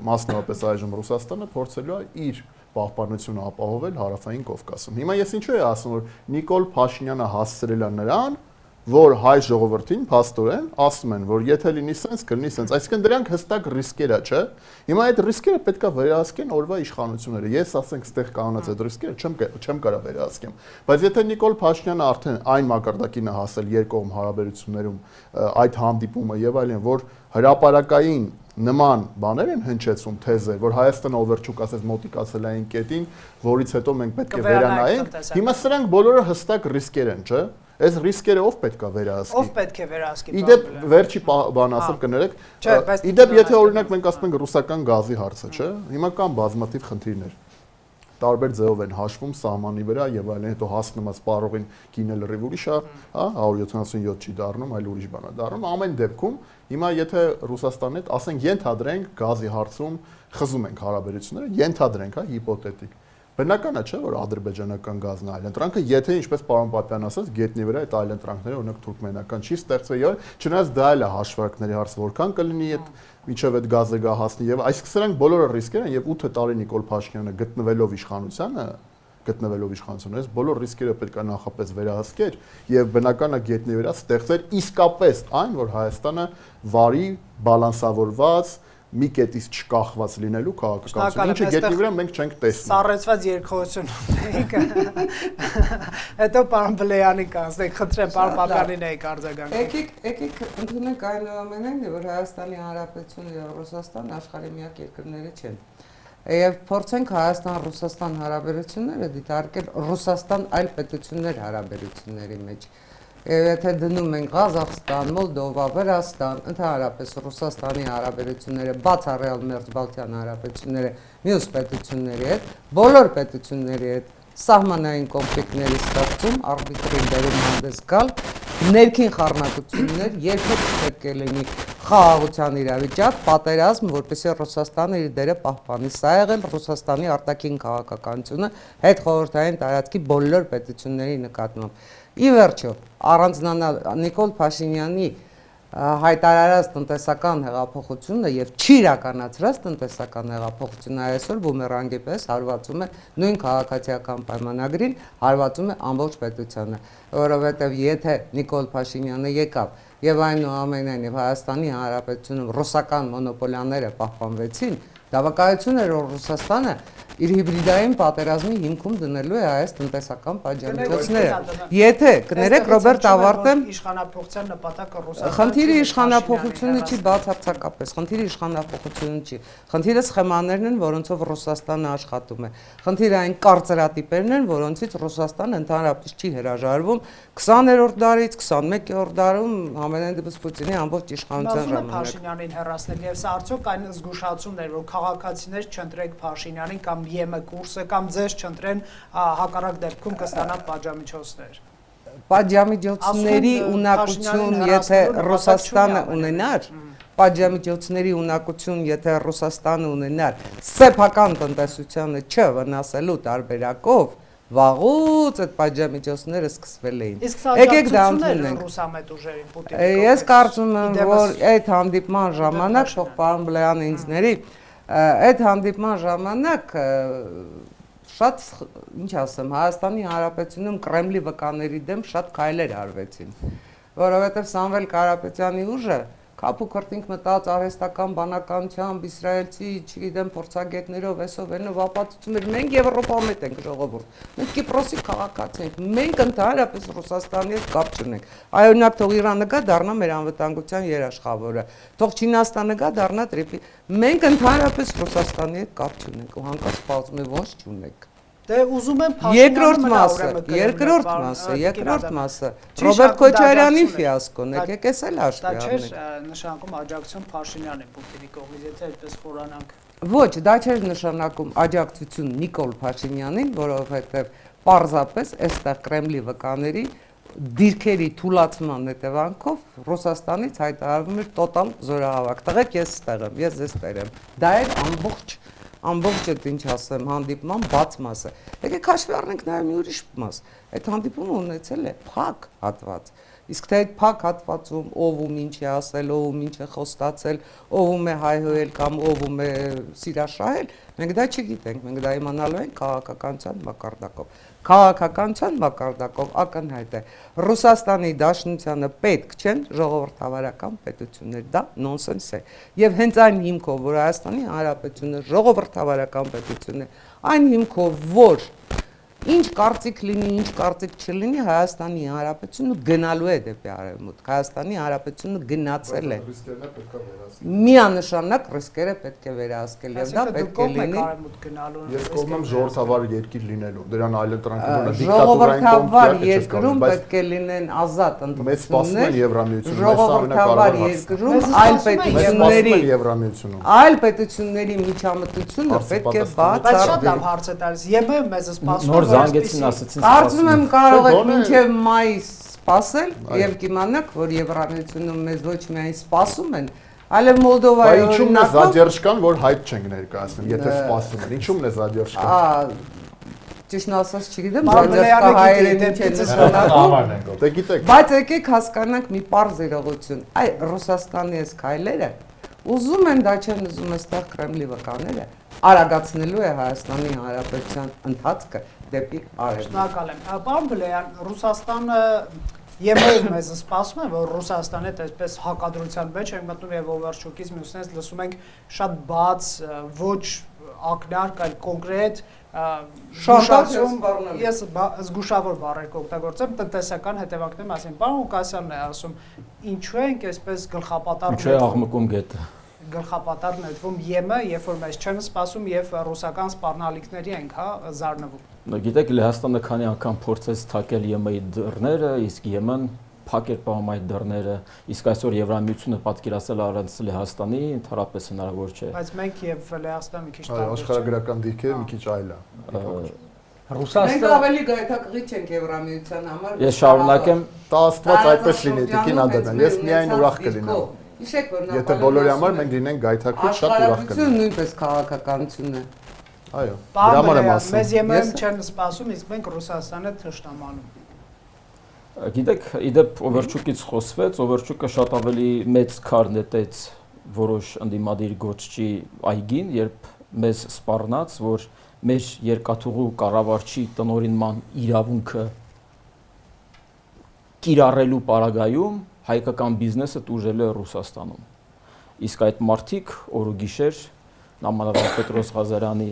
մասնավորապես այժմ Ռուսաստանը փորձելու է իր պահպանությունը ապահովել Հարավային Կովկասում։ Հիմա ես ինչու եմ ասում, որ Նիկոլ Փաշինյանը հասցրել է նրան, որ հայ ժողովրդին փաստորեն ասում են, որ եթե լինի սենց, կլինի սենց, այսինքն դրանք հստակ ռիսկեր է, չէ՞։ Հիմա այդ ռիսկերը պետքա վերահսկեն օրվա իշխանությունները։ Ես ասենք ստեղ կանոնած այդ ռիսկերը չեմ կարող վերահսկեմ։ Բայց եթե Նիկոլ Փաշինյանը արդեն այն մակարդակին է հասել երկկողմ հարաբերություններում այդ հանդիպումը եւ այլն, որ հրապարակային նման բաներ են հնչեցում թեզեր, որ Հայաստանը overchuk ասես մոտիկացել այն կետին, որից հետո մենք պետք է վերանայենք։ Հիմա սրանք բոլորը հստակ ռիսկեր են, չէ՞։ Այս ռիսկերը ով պետք է վերահսկի։ Ով պետք է վերահսկի։ Իդեպ վերջի բան ասեմ կներեք։ Իդեպ եթե օրինակ մենք ասում ենք ռուսական գազի հարցը, չէ՞։ Հիմա կան բազմաթիվ խնդիրներ։ Տարբեր ձևով են հաշվում սահմանի վրա եւ այլն, հետո հասնում է սպառողին գինը լրիվ ուրիշ է, հա, 177 չի դառնում, այլ ուրիշ բան է դառնում։ Ամեն դեպքում հիմա եթե Ռուսաստանն հետ, ասենք, ենթադրենք գազի հարցում խզում ենք հարաբերությունները, ենթադրենք, հա, հիպոթետիկ։ Բնական է, չէ՞, որ ադրբեջանական գազն այլընտրանքը, եթե ինչպես պարոն Պապյան ասաց, գետնի վրա այդ այլընտրանքները օրինակ թուրքմենական չի ստեղծվել եւ չնայած դա էլ է հաշվարկների հարց, որքան կլինի այդ միջև այդ գազը գա հասնի եւ այսինքն սրանք բոլորը ռիսկեր են եւ 8 տարի Նիկոլ Փաշինյանը գտնվելով իշխանությանը գտնվելով իշխանությունից, բոլոր ռիսկերը պետք է նախապես վերահսկեր եւ բնականը գետնի վրա ստեղծեր իսկապես այն, որ Հայաստանը վարի, բալանսավորված, մի կետից չկախված լինելու քաղաքականություն, ինչը գետնի վրա մենք չենք տեսնում։ Սառեցված երկխոսություն ունենք։ Հետո պարոն Բլեյանի կանցնենք, խնդրեմ, պարոն Պապյանին եք արձագանք։ Եկեք ընդունենք այնուամենայնիվ, որ Հայաստանի Հանրապետությունը եւ Ռուսաստանը աշխարհի միակ երկրները չեն։ Եվ փորձենք Հայաստան-Ռուսաստան հարաբերությունները դիտարկել Ռուսաստան այլ պետություններ հարաբերությունների մեջ։ Եթե դնում ենք Ղազախստան, Մոլդովա, Վրաստան, ընդհանրապես Ռուսաստանի հարաբերությունները, բացառյալ Մերձբալթյան հարաբերությունները մյուս պետությունների հետ, բոլոր պետությունների հետ սահմանային կոնֆլիկտների ստեղծում, արբիտրին դերում հանդես գալ, ներքին խառնակություններ երբեք չպետք է լինի խաղաղության իրավիճակ, պատերազմ, որպեսզի Ռուսաստանը իր դերը պահպանի։ Սա եղել Ռուսաստանի արտաքին քաղաքականությունը հետխորհրդային տարածքի բոլոր պետությունների նկատմամբ։ Ի վերջո, առանձնանալ Նիկոլ Փաշինյանի հայտարարած տնտեսական հեղափոխությունը եւ չիրականացրած տնտեսական հեղափոխությունը այսօր բումերանգի պես հարվածում է նույն քաղաքացիական պայմանագրին, հարվածում է ամբողջ պետությանը, որովհետեւ եթե Նիկոլ Փաշինյանը եկավ եւ այնուամենայնիվ Հայաստանի Հանրապետությունում ռուսական մոնոպոլիաները պահպանվեցին, դա վկայություն էր, որ Ռուսաստանը իր հիբրիդային պատերազմի հիմքում դնելու է այս տնտեսական պատժամիջոցները։ Եթե կներեք Ռոբերտ ավարտեմ, իշխանապողության նպատակը Ռուսաստանը։ Խնդիրը իշխանապողությունը չի բացարձակապես, խնդիրը իշխանապողությունը չի։ Խնդիրը սխեմաներն են, որոնցով Ռուսաստանը աշխատում է։ Խնդիրը այն կարծրատիպերն են, որոնցից Ռուսաստանը ընդհանրապես չի հրաժարվում 20-րդ դարից 21-րդ դարում համենայն դեպս Պուտինի ամբողջ իշխանության ժամանակ։ Փաշինյանին հեռացնել եւ սա արդյոք այն զգուշացումն էր, որ քաղաքացիներ չընտրեք Փաշինյանին կամ ԵՄ կուրսը կամ ձեզ չընտրեն, հակառակ դեպքում կստանան պատժամիջոցներ։ Պատժամիջոցների ունակություն, եթե Ռուսաստանը ունենար, պատժամիջոցների ունակություն, եթե Ռուսաստանը ունենար, սեփական տնտեսությանը չվնասելու տարբերակով, վաղուց այդ պատժամիջոցները սկսվել էին։ Եկեք դա ընդունենք։ Ռուսամետ ուժերին Պուտինի։ Ես կարծում եմ, որ այդ հանդիպման ժամանակ, թող պարոն Բլեյանը ինձ ների, այդ հանդիպման ժամանակ շատ, ինչ ասեմ, Հայաստանի Հանրապետությունում Կրեմլի վկաների դեմ շատ քայլեր արվեցին, որովհետև Սամվել Կարապետյանի ուժը քափ ու քրտինք մտած արհեստական բանականությամբ իսրայելցի, չգիտեմ, փորձագետներով, էսով այնով ապացուցում էր մենք Եվրոպամետ ենք ժողովուրդ։ Մենք Կիպրոսի քաղաքացի ենք։ Մենք ընդհանրապես Ռուսաստանի հետ կապ չունենք։ Օրինակ թող Իրանը գա դառնա մեր անվտանգության երաշխավորը։ Թող Չինաստանը գա դառնա տրիպի։ Մենք ընդհանրապես Ռուսաստանի հետ կապ չունենք ու հանկարծ սպասում է ոնց չունենք։ Դե ուզում եմ Երկրորդ մասը Ռոբերտ Քոչարյանի ֆիասկոն է, եկեք էս էլ հաշվի առնենք։ Դա չէր առնենք։ նշանակում աջակցություն Փաշինյանի Պուտինի կողմից, եթե այդպես խորանանք։ Ոչ, դա չէր նշանակում աջակցություն Նիկոլ Փաշինյանին, որովհետև պարզապես այստեղ Կրեմլի վկաների դիրքերի թուլացման հետևանքով Ռուսաստանից հայտարարվում էր տոտալ զորահավաք։ Տղեկ ես ստեղ եմ, ես ձեզ տերեմ։ Դա էր ամբողջ այդ ինչ ասեմ, հանդիպման բաց մասը։ Եկեք հաշվի առնենք նաև մի ուրիշ մաս։ Այդ հանդիպումը ունեցել է փակ հատված։ Իսկ թե այդ փակ հատվածում ով ում ինչ է ասել, ով ում ինչ է խոստացել, ով ում է հայհոյել կամ ով ում է սիրաշահել, մենք դա չգիտենք, մենք դա իմանալու ենք քաղաքականության մակարդակով։ Քաղաքականության մակարդակով ակնհայտ է։ Ռուսաստանի Դաշնությանը պետք չեն ժողովրդավարական պետություններ, դա նոնսենս է։ Եվ հենց այն հիմքով, որ Հայաստանի Հանրապետությունը ժողովրդավարական պետություն է, այն հիմքով, որ ինչ կարծիք լինի, ինչ կարծիք չլինի, Հայաստանի Հանրապետությունը գնալու է դեպի արևմուտք։ Հայաստանի Հանրապետությունը գնացել է։ Միանշանակ ռիսկերը պետք է վերահսկել եւ դա պետք է լինի։ Ես կողմ եմ ժողովրդավար երկիր լինելու, դրան այլընտրանքները ժողովրդավար երկրում պետք է լինեն ազատ ընտրություններ։ Այլ պետությունների միջամտությունը պետք է բացառվի։ Բայց շատ լավ հարց է տալիս։ ԵՄ-ը մեզ սպասում Զանգեցին ասեցին կարծում եմ կարող եք մինչև մայիս սպասել եւ կիմանաք, որ Եվրամիությունում մեզ ոչ միայն սպասում են, այլև Մոլդովայի ինչու՞մն է զադերժկան, որ հայտ չենք ներկայացնում, եթե սպասում են, ինչու՞մն է զադերժկան։ Ճիշտն ասած չգիտեմ, զադերժկա հայերեն ինչ է նշանակում։ Դե գիտեք։ Բայց եկեք հասկանանք մի պարզ իրողություն։ Այ Ռուսաստանի այս քայլերը ուզում են, դա չեն ուզում այստեղ Կրեմլի վկաները արագացնելու է Հայաստանի Հանրապետության ընթացքը դեպի արևելք։ Շնորհակալ եմ։ Պարոն Բլեյան, Ռուսաստանը ԵՄ-ը մեզ սպասում է, որ Ռուսաստանը այսպես հակադրության մեջ ենք մտնում եւ Օվերչուկից մյուսներից լսում ենք շատ բաց, ոչ ակնարկ, այլ կոնկրետ ես զգուշավոր բառեր կօգտագործեմ տնտեսական հետևանքների մասին։ Պարոն Ղուկասյանն է ասում, ինչու ենք այսպես գլխապատառ Ինչու է աղմկում գետը։ Գլխապատառ նետվում ԵՄ, երբ որ մեզ չեն սպասում եւ ռուսական սպառնալիքների ենք, զարնվում։ Գիտեք, Լեհաստանը քանի անգամ փորձեց թակել ԵՄ-ի դռները, իսկ ԵՄ-ն փակեր պահում այդ դռները, իսկ այսօր Եվրամիությունը պատկերացել առանց Լեհաստանի ընդհանրապես հնարավոր չէ։ Բայց մենք եւ Լեհաստանը մի քիչ Այո, աշխարհագրական դիրքերը մի քիչ այլ է։ Մենք Ռուսաստանը ավելի գայթակղիչ ենք Եվրամիության համար։ Ես շարունակեմ, Դա Աստված այդպես լինի, Տիկին Անդրանյան, ես միայն ուրախ կլինեմ։ Հիշեք, որ Եթե բոլորի համար մենք լինենք գայթակղիչ, շատ ուրախ աշխարհագրությունը կլինենք։ նույնպես քաղաքականություն է։ Այո, դրա համար եմ ասում։ Մեզ ԵՄ-ն չեն սպասում, իսկ մենք Ռուսաստանը թշնամանում։ գիտեք, իդեպ Օվերչուկից խոսվեց, Օվերչուկը շատ ավելի մեծ քար նետեց որոշ ընդդիմադիր գործչի այգին, երբ մեզ սպառնաց, որ մեր երկաթուղու կառավարչի տնօրինման իրավունքը կիրառելու պարագայում հայկական բիզնեսը տուժել է Ռուսաստանում։ Իսկ այդ մարդիկ օր ու գիշեր նամանավանդ Պետրոս Ղազարյանի,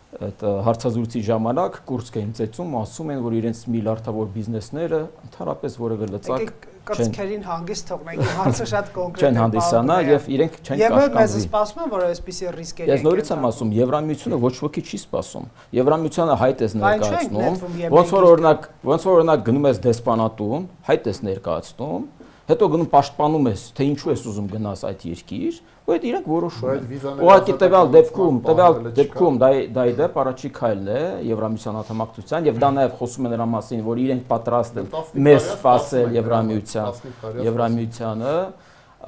այդ հարցազրույցի ժամանակ կուրսկ էին ծեծում, ասում են, որ իրենց միլիարդավոր բիզնեսները ընդհանրապես որևէ լծակ կրծքերին հանգիստ թողնենք, հարցը շատ կոնկրետ է։ չեն հանդիսանա եւ իրենք չեն Եվ մեզ կաշկանդվի։ սպասում են, որ այսպիսի ռիսկեր Ես նորից եմ ասում, Եվրամիությունը ոչ ոքի չի սպասում։ Եվրամիությանը հայտ ես ներկայացնում, ոնց որ օրինակ գնում ես դեսպանատուն, հայտ ես ներկայացնում, հետո գնում պաշտպանում ես, թե ինչու ես ուզում գնաս այդ երկիր, ու այդ իրենք որոշում են։ Ուղղակի տվյալ դեպքում դա իդեպ առաջի քայլն է Եվրամիության անդամակցության եւ դա նաեւ խոսում է նրա մասին, որ իրենք պատրաստ են մեզ սպասել Եվրամիությանը,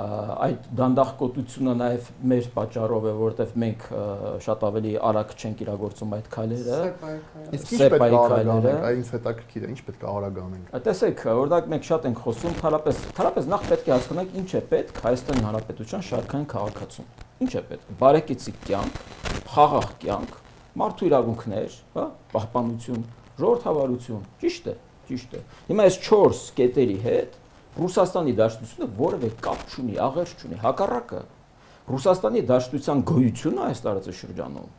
այդ դանդաղկոտությունը նաեւ մեր պատճառով է, որովհետեւ մենք շատ ավելի արագ չենք իրագործում այդ քայլերը։ Իսկ ինչ պետք է արագանենք, այնց հետաքրքիր է, ինչ պետք է արագանենք։ Տեսեք, օրինակ մենք շատ ենք խոսում, թարապես նախ պետք է հասկանանք ինչ է պետք Հայաստանի Հանրապետության շարքային քաղաքացուն։ Ինչ է պետք։ Բարեկեցիկ կյանք, խաղաղ կյանք, մարդու իրավունքներ, պահպանություն, ժողովրդավարություն։ Ճիշտ է։ Հիմա այս 4 կետերի հետ Ռուսաստանի Դաշնությունը որևէ կապ չունի, աղերս չունի, հակառակը Ռուսաստանի Դաշնության գոյությունը այս տարածաշրջանում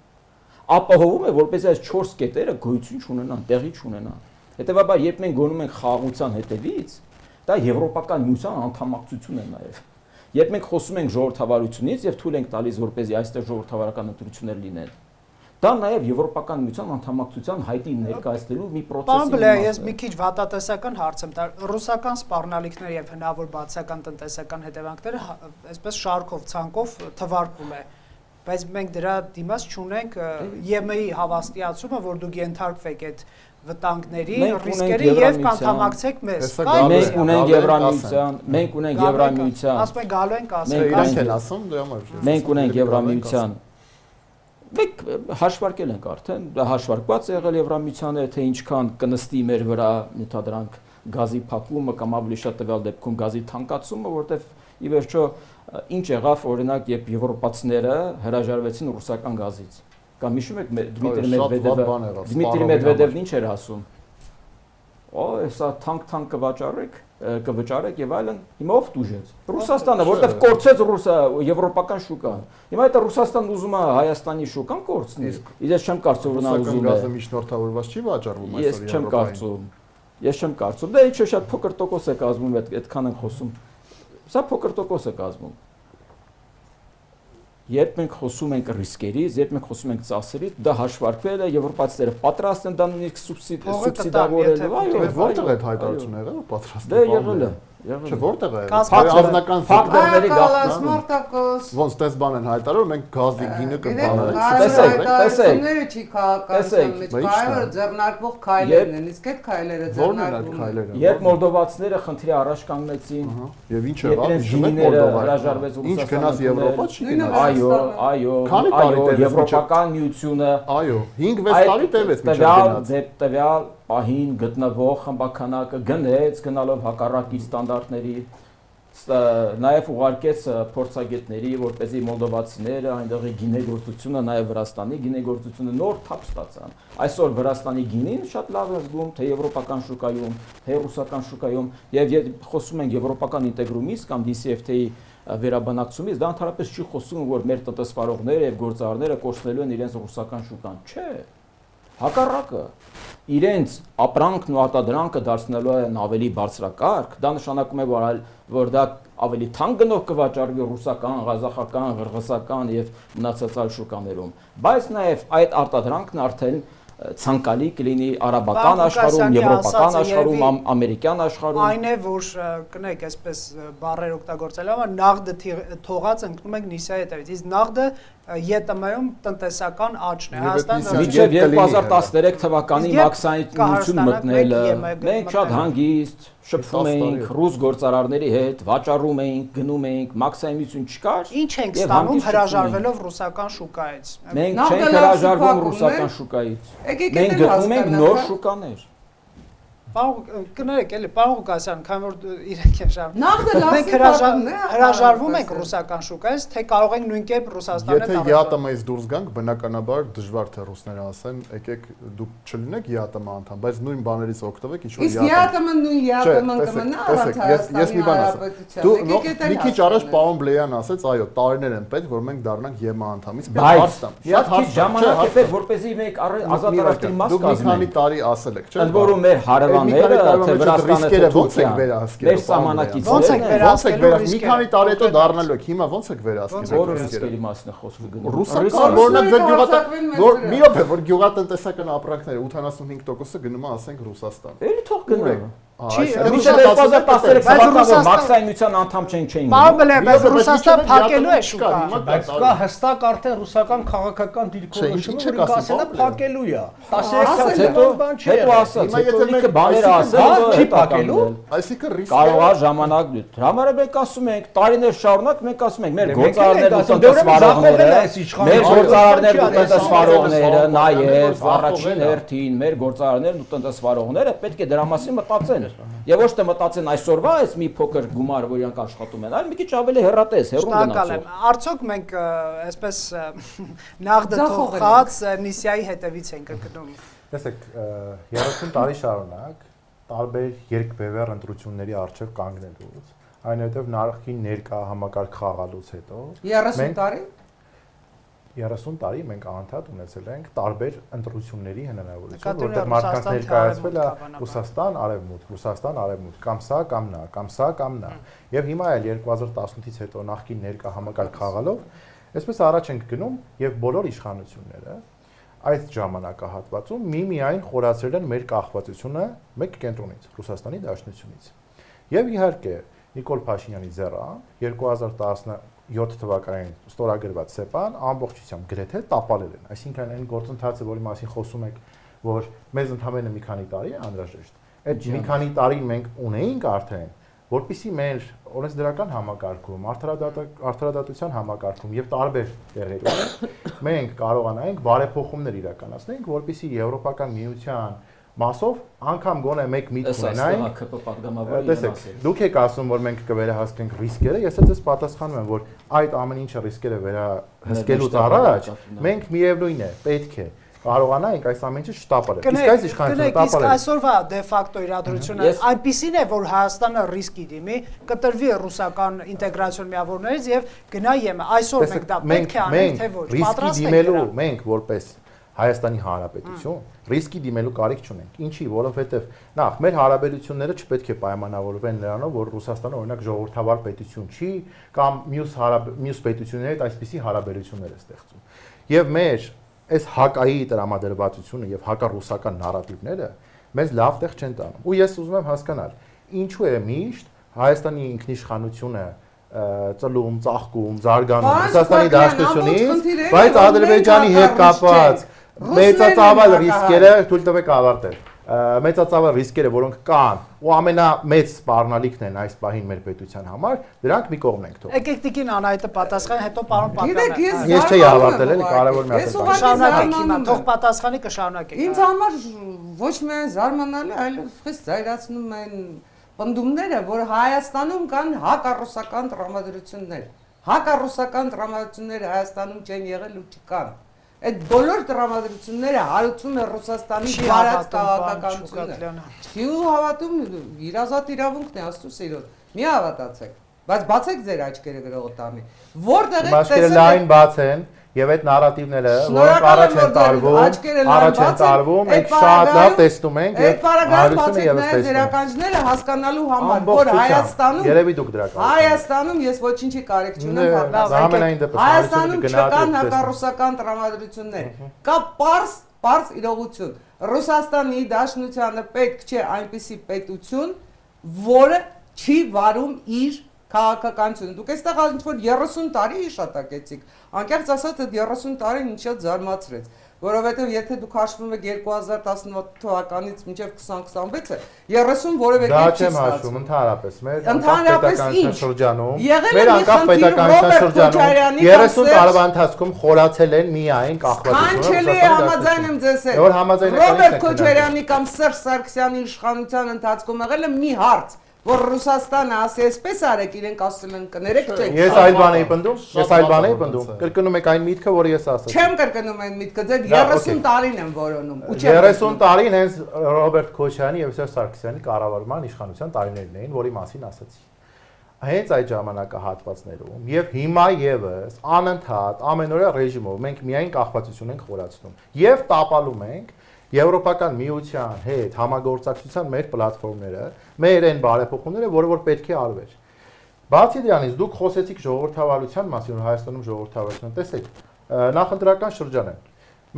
ապահովում է, որպես այս 4 կետերը գոյություն չունենան, տեղի չունենան։ Հետևաբար, երբ մենք գոնում ենք խաղաղության հետևից, դա եվրոպական միության անդամակցություն է նաև։ Երբ մենք խոսում ենք ժողովրդավարությունից եւ թույլ ենք տալիս, որպեսզի այստեղ ժողովրդավարական ընտրություններ լինեն, դա նաև եվրոպական միության անդամակցության հայտի ներկայացնելու մի process-ի Պարոն Բլեյան, ես մի քիչ վատատեսական հարց եմ տալ։ Ռուսական սպառնալիքները եւ հնարավոր բացական տնտեսական հետևանքները այսպես շարքով, ցանկով թվարկում է։ Բայց մենք դրա դիմաց չունենք ԵՄ-ի հավաստիացումը, որ դուք ենթարկվեք այդ վտանգների, ռիսկերի եւ կանդամակցեք մեզ։ Մենք ունենք Եվրամիության, ասում եք գալու ենք ասել։ Իրանք են ասում, դրա համար։ Մենք ունենք Եվրամիության Մենք հաշվարկել ենք արդեն, դա հաշվարկված է եղել Եվրամիության հետ, թե ինչքան կնստի մեր վրա նյութադրանք գազի փակումը կամ ավելի շատ տվյալ դեպքում գազի թանկացումը, որտեվ ի վերջո ինչ եղավ օրինակ, երբ եվրոպացիները հրաժարվեցին ռուսական գազից։ Կամ հիշում եք Դմիտրի Մեդվեդևն ինչ էր ասում։ Սա թանկ կվճարեք եւ այլն, հիմա ով դուժեց։ Ռուսաստանը, որտեվ կորցեց եվրոպական շուկան։ Հիմա այդ Ռուսաստանն ուզում է Հայաստանի շուկան կորցնի։ Ես չեմ կարծում, որ նա ուզում է։ Գազը միջնորդավորված չի վաճառվում այսօր։ Ես չեմ կարծում։ Դա ինչ շատ փոքր տոկոս է կազմում, այդքան են խոսում։ Սա փոքր տոկոս է կազմում։ Երբ մենք խոսում ենք ռիսկերից, երբ մենք խոսում ենք ծախսերից, դա հաշվարկվել է, եվրոպացիները պատրաստ են դա նույնիսկ սուբսիդավորել, այո, որտեղ է այդ հայտարարությունը եղել, պատրաստ է։ Դե եղել է։ Չէ, որտեղ է։ Անձնական ֆակտորների Մարտակոս ոնց տես բան են հայտարարում, մենք գազի գինը կբանենք։ Տեսեք, չի քաղաքական մեջ կարևորը ձեռնարկվող քայլերն են, իսկ այդ քայլերը ձեռնարկվում են։ Երբ մոլդովացիները խնդրի առաջ կանգնեցին, եւ ինչ եղավ, հիշում եք Մոլդովա։ Ինչ գնաց Եվրոպա չի գնաց։ Այո, Եվրոպական միությունը, այո, 5-6 տարի տևեց միջև տվյալ պահին գտնվող խմբականակը գնեց գնալով հակառակի ստանդարտների նաև ուղարկեց փորձագետների, որպեսզի մոլդովացիները այնտեղի գինեգործությունը, նաև Վրաստանի գինեգործությունը նոր թափ ստացան։ Այսօր Վրաստանի գինին շատ լավ է զգում թե եվրոպական շուկայում, թե ռուսական շուկայում, եւ խոսում ենք եվրոպական ինտեգրումից կամ DCFTA-ի վերաբնակցումից, դա ընդհանրապես չի խոսում, որ մեր տնտեսվարողները եւ գործարարները կորցնելու են իրենց ռուսական շուկան։ Չէ։ Հակառակը իրենց ապրանքն ու արտադրանքը դարձնելու են ավելի բարձրակարգ, դա նշանակում է, որ դա ավելի թանկ գնով կվաճառվի ռուսական, ղազախական, ղրղսական եւ մնացած այլ շուկաներում, բայց նաեւ այդ արտադրանքն արդեն ցանկալի կլինի արաբական աշխարհում, եվրոպական աշխարհում, ամերիկյան աշխարհում։ Այն է, որ կնեք այսպես բառեր օգտագործելով, նաղդը թողած ընկնում ենք Նիսայի հետևից։ Իսկ նաղդը ԵՏՄ-ում տնտեսական աճն է։ Հայաստանը մինչև 2013 թվականի մաքսայնություն մտնելը մենք շատ հանգիստ շփվում էինք ռուս գործարարների հետ, վաճառում էինք, գնում էինք, մաքսայնություն չկար։ Ինչ ենք ստանում հրաժարվելով ռուսական շուկայից։ Մենք չենք հրաժարվում ռուսական շուկայից։ Մենք գտնում ենք նոր շուկաներ։ Կներեք, էլի, պարոն Ղուկասյան, քանի որ իրենք են շարունակում։ Նախ դե Մենք հրաժարվում ենք ռուսական շուկայից, թե կարող ենք նույն կերպ Ռուսաստանը Եթե ԵԱՏՄ-ից դուրս գանք, բնականաբար դժվար թե ռուսները ասեն, եկեք դուք չլինեք ԵԱՏՄ անդամ, բայց նույն բաներից օգտվեք, ինչ որ Իսկ ԵԱՏՄ-ն նույն ԵԱՏՄ-ն կմնա առանց Ես մի բան ասեմ։ Դու մի քիչ առաջ պարոն պարոն Բլեյան ասեց, այո, տարիներ են պետք, որ մենք դառնանք ԵՄ անդամից։ Բայց շատ քիչ ժամանակ է պետք, որպեսզի մենք ազատարարքի մաս կազմենք։ Դուք մի քանի կազմենք։ տարի ասել եք, չէ՞։ Ընդ որում մեր հարևանները, թե Վրաստանը, թե Թուրքիան, մեր սահմանակիցներն մի քանի տարի հետո դառնալու եք, հիմա ո՞նց եք վերահսկել։ որը ռիսկերի մասն է խոսվում գնում։ Ռուսական օրինակ ձեր գյուղատնտեսական մի օփ է, որ գյուղատնտեսական ապրանքները 85%-ը գնում է, ասենք, Ռուսաստան։ Էլի թող գնա։ Մինչև 2013 թվականին մաքսայնության անդամ չէին։ Պարոն Բլեյան, բայց Ռուսաստանը փակելու է շուկա։ Բայց կա հստակ արդեն ռուսական քաղաքական դիրքորոշումը, որ կասելը փակելու է։ 13-ից հետո բան չի։ Հետո ասած, հետո ինքը բաները ասել, չի փակելու։ Այսինքն ռիսկ կարող է ժամանակ դու։ Համար մենք ասում ենք, տարիներ շարունակ մենք ասում ենք, մեր գործարարներն ու տնտեսվարողները, մեր գործարարներն ու տնտեսվարողները, նաև առաջին հերթին մեր գործարարներն ու տնտեսվարողները պետք է դրա մասին մտածեն։ Եվ ոչ թե մտածեն այսօրվա այս մի փոքր գումար, որ իրանք աշխատում են, այլ մի քիչ ավելի հեռատես, հեռու գնացող։ Արդյոք մենք այսպես նաղդը թողած Նիսիայի հետևից ենք գնում։ Տեսեք, 30 տարի շարունակ տարբեր երկբևեռ ընտրությունների առջև կանգնելուց, այնուհետև նախին ներկա համակարգ խաղալուց հետո 30 տարի 30 տարի մենք անդադ ունեցել ենք տարբեր ընտրությունների հնարավորություն, Նկատի որտեղ մարդկանց ներկայացվել է Ռուսաստան, Արևմուտք, Ռուսաստան, Արևմուտք, կամ սա կամ նա, կամ սա կամ նա։ Եվ հիմա էլ 2018-ից հետո նախկին ներկա համակարգ խաղալով, այսպես առաջ ենք գնում եւ բոլոր իշխանությունները այդ ժամանակահատվածում միայն խորացրել են մեր կախվածությունը մեկ կենտրոնից, Ռուսաստանի Դաշնությունից։ Եվ իհարկե Նիկոլ Փաշինյանի ձեռան 2017 թվականին ստորագրված ՍԵՊԱ-ն ամբողջությամբ գրեթե տապալել են։ Այսինքն այն գործընթացը, որի մասին խոսում եք, որ մեզ ընդհանրապես մի քանի տարի է անհրաժեշտ։ Այդ մի քանի տարի մենք ունեինք արդեն, որpիսի մեր օրենսդրական համակարգում, արդարադատության համակարգում եւ տարբեր տեղերում մենք կարողանայինք բարեփոխումներ իրականացնենք, որpիսի Եվրոպական միության մասով անգամ գոնե մեկ միտք ունենայինք։ Տեսեք, դուք եք ասում, որ մենք կվերահսկենք ռիսկերը, ես էլ ձեզ պատասխանում եմ, որ այդ ամեն ինչը ռիսկերը վերահսկելուց առաջ մենք միևնույն է, պետք է կարողանայինք այս ամեն ինչը շտապել։ Իսկ այս իշխանությունը տապալել։ Իսկ այսօրվա դե ֆակտո իրադրությունը այնպեսին է, որ Հայաստանը ռիսկի դիմի, կտրվի ռուսական ինտեգրացիոն միավորներից եւ գնա ԵՄ։ Այսօր մենք դա պետք է անենք, թե ոչ։ Պատրաստ ենք դիմելու մենք որպես Հայաստանի Հանրապետություն ռիսկի դիմելու կարիք չունենք։ Ինչի, որովհետև նախ մեր հարաբերությունները չպետք է պայմանավորվեն նրանով, որ Ռուսաստանը օրինակ ժողովրդավար պետություն չի կամ մյուս պետությունների հետ այսպիսի հարաբերություններ է ստեղծում։ Եվ մեր այս հակայի տրամադրվածությունը եւ հակառուսական նարատիվները մեզ լավ տեղ չեն տանում։ Ու ես ուզում եմ հասկանալ, ինչու է միշտ Հայաստանի ինքնիշխանությունը ծլում, ծաղկում, զարգանում Ռուսաստանի Դաշնությունից, բայց Ադրբեջանի հետ կապված մեծածավալ ռիսկերը թույլ տվեք ավարտել։ Մեծածավալ ռիսկերը, որոնք կան ու ամենամեծ սպառնալիքն են այս պահին մեր պետության համար, դրանք մի կողմ ենք թողնում։ Եկեք տիկին Անահիտը պատասխան, հետո պարոն Պատկանը։ Ես չէի ավարտել, էլի կարևոր մի հատ։ Շարունակեք հիմա, թող պատասխանի կշարունակեք։ Ինձ համար ոչ միայն զարմանալի, այլ խիստ զայրացնում են պնդումները, որ Հայաստանում կան հակառուսական տրամադրություններ։ Հակառուսական տրամադրությունները Հայաստանում չեն եղել ու չկան։ Այդ բոլոր տրամադրությունները հարուցում է Ռուսաստանի բարած քաղաքականությունը։ Չի հավատում, իրազատ իրավունքն է, Աստծո սիրուն։ Մի հավատացեք, բայց բացեք ձեր աչքերը գրողոտանի։ Որտեղ եք տեսել լայն բաց են եւ այդ նարատիվները, որոնք առաջ են տարվում, այդ շատ լավ տեսնում ենք եւ հարցումը եւս տեսնում ենք։ Ձերականջները հասկանալու համար, որ Հայաստանում երևի դուք դրական։ Հայաստանում ես ոչինչի կարիք չունեմ բարձրացնել։ Հայաստանում չկան հակառուսական տրամադրություններ։ Կա պարզ իրողություն։ Ռուսաստանի Դաշնությանը պետք չէ այնպիսի պետություն, որը չի վարում իր քաղաքականությունը։ Դուք այստեղ ինչ-որ 30 տարի հիշատակեցիք։ Անկեղծ ասած, այդ 30 տարին ինչ շատ զարմացրեց, որովհետև եթե դուք հաշվում եք 2017 թվականից մինչև 2026-ը, 30 որևէ կերպ չի ստացվում։ Ընդհանրապես, մեր պետականության շրջանում, մեր անկախ պետականության շրջանում 30 տարվա ընթացքում խորացել են միայն կախվածությունը։ Կանչելի է համաձայն եմ ձեզ հետ։ Ռոբերտ Քոչարյանի կամ Սերժ Սարգսյանի իշխանության ընթացքում եղել է մի հարց, որ Ռուսաստանը ասի այսպես արեք, իրենք ասել են կներեք չեք։ Ես այլ բան էի պնդում, կրկնում եք այն միտքը, որը ես ասացի։ Չեմ կրկնում այն միտքը, ձեր 30 տարին եմ որոնում։ 30 տարին հենց Ռոբերտ Քոչարյանի եւ Սերժ Սարգսյանի կառավարման իշխանության տարիներն էին, որի մասին ասացի։ Հենց այդ ժամանակահատվածներում եւ հիմա եւս անընդհատ ամենօրյա ռեժիմով մենք միայն կախվածություն ենք խորացնում եւ տապալում ենք Եվրոպական միության հետ համագործակցության մեր պլատֆորմները, մեր այն բարեփոխումները, որը որ պետք է արվեր։ Բացի դրանից դուք խոսեցիք ժողովրդավարության մասին, որ Հայաստանում ժողովրդավարությունը, տեսեք, նախընտրական շրջան է։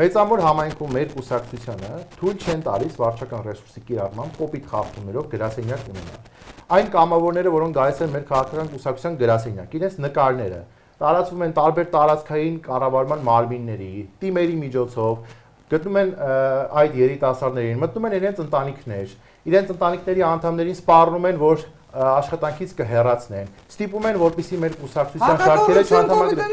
Մեծամոր համայնքում մեր կուսակցությանը թույլ չեն տալիս վարչական ռեսուրսի կիրառման կոպիտ խախտումներով գրասենյակ ունենալ։ Այն կամավորները, որոնք գալիս են մեր քաղաքական կուսակցության գրասենյակ, իրենց նկարները տարածվում են տարբեր տարածքային կառավարման մարմինների, թիմերի միջոցով գտնում են այդ երիտասարդներին, մտնում են իրենց ընտանիքներ, իրենց ընտանիքների անդամներին սպառնում են, որ աշխատանքից կհեռացնեն, ստիպում են, որպեսզի մեր կուսակցության շարքերը չհանդամադրեն։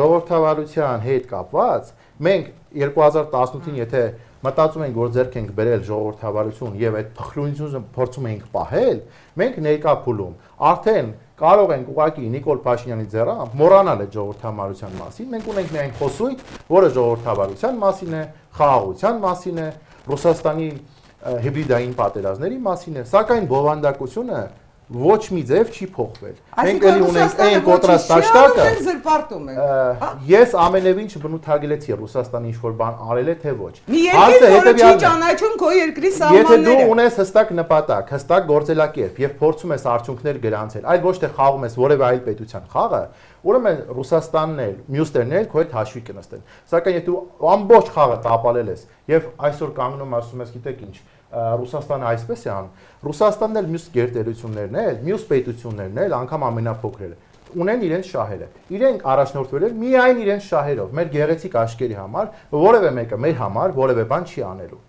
Ժողովրդավարության հետ կապված մենք 2018-ին եթե մտածում ենք, որ ձեռք ենք բերել ժողովրդավարություն եւ այդ փխրունությունը փորձում ենք պահել, մենք ներկա փուլում արդեն կարող ենք ուղղակի Նիկոլ Փաշինյանի ձեռամբ մոռանալ այդ ժողովրդավարության մասին, մենք ունենք միայն խոսույթ, որը ժողովրդավարության մասին է, խաղաղության մասին է, Ռուսաստանի հիբրիդային պատերազմների մասին է, սակայն բովանդակությունը ոչ մի ձև չի փոխվել։ Մենք էլի ունենք այն կոտրած տաշտակը։ Ես ամենևին չբնութագելեցի Ռուսաստանի ինչ-որ բան արել է թե ոչ։ Հարցը հետևյալն է։ Չի ճանաչում քո երկրի սահմանները։ Եթե դու ունես հստակ նպատակ, հստակ գործելակերպ եւ փորձում ես արդյունքներ գրանցել, այլ ոչ թե խաղում ես որևէ այլ պետության խաղը, ուրեմն Ռուսաստանն էլ, մյուսներն էլ քո հետ հաշվի կնստեն։ Սակայն եթե դու ամբողջ խաղը տապալել ես եւ այսօր կանգնում ասում ես, գիտեք ինչ, Ռուսաստանը այսպես է անում։ Ռուսաստանն էլ մյուս գերտերություններն էլ, մյուս պետություններն էլ, անգամ ամենափոքրերը, ունեն իրենց շահերը։ Իրենք առաջնորդվել են միայն իրենց շահերով, մեր գեղեցիկ աշկերի համար, որևէ մեկը մեր համար որևէ բան չի անելու։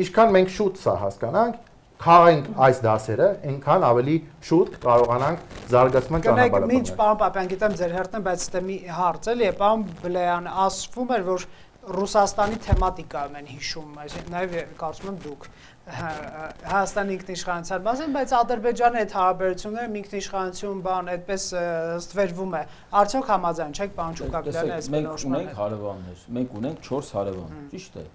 Ինչքան մենք շուտ սա հասկանանք, խաղենք այս դասերը, այնքան ավելի շուտ կարողանանք զարգացման ճանապարհը։ Ինչ պարոն Պապյան, գիտեմ ձեր հերթն, բայց դա մի հարց էլի է, պարոն Բլեյան, ասվում էր, որ Ռուսաստանի թեմատիկայում են հիշում, նաև կարծում եմ դուք Հայաստանի ինքնիշխանության մասին, բայց Ադրբեջանի հետ հարաբերությունները ինքնիշխանություն բան այդպես ստվերվում է։ Արդյոք համաձայն չեք, պարոն Շուկակյանը, այս բնորոշմանը։ Մենք ունենք հարևաններ, մենք ունենք 4 հարևան, ճիշտ է։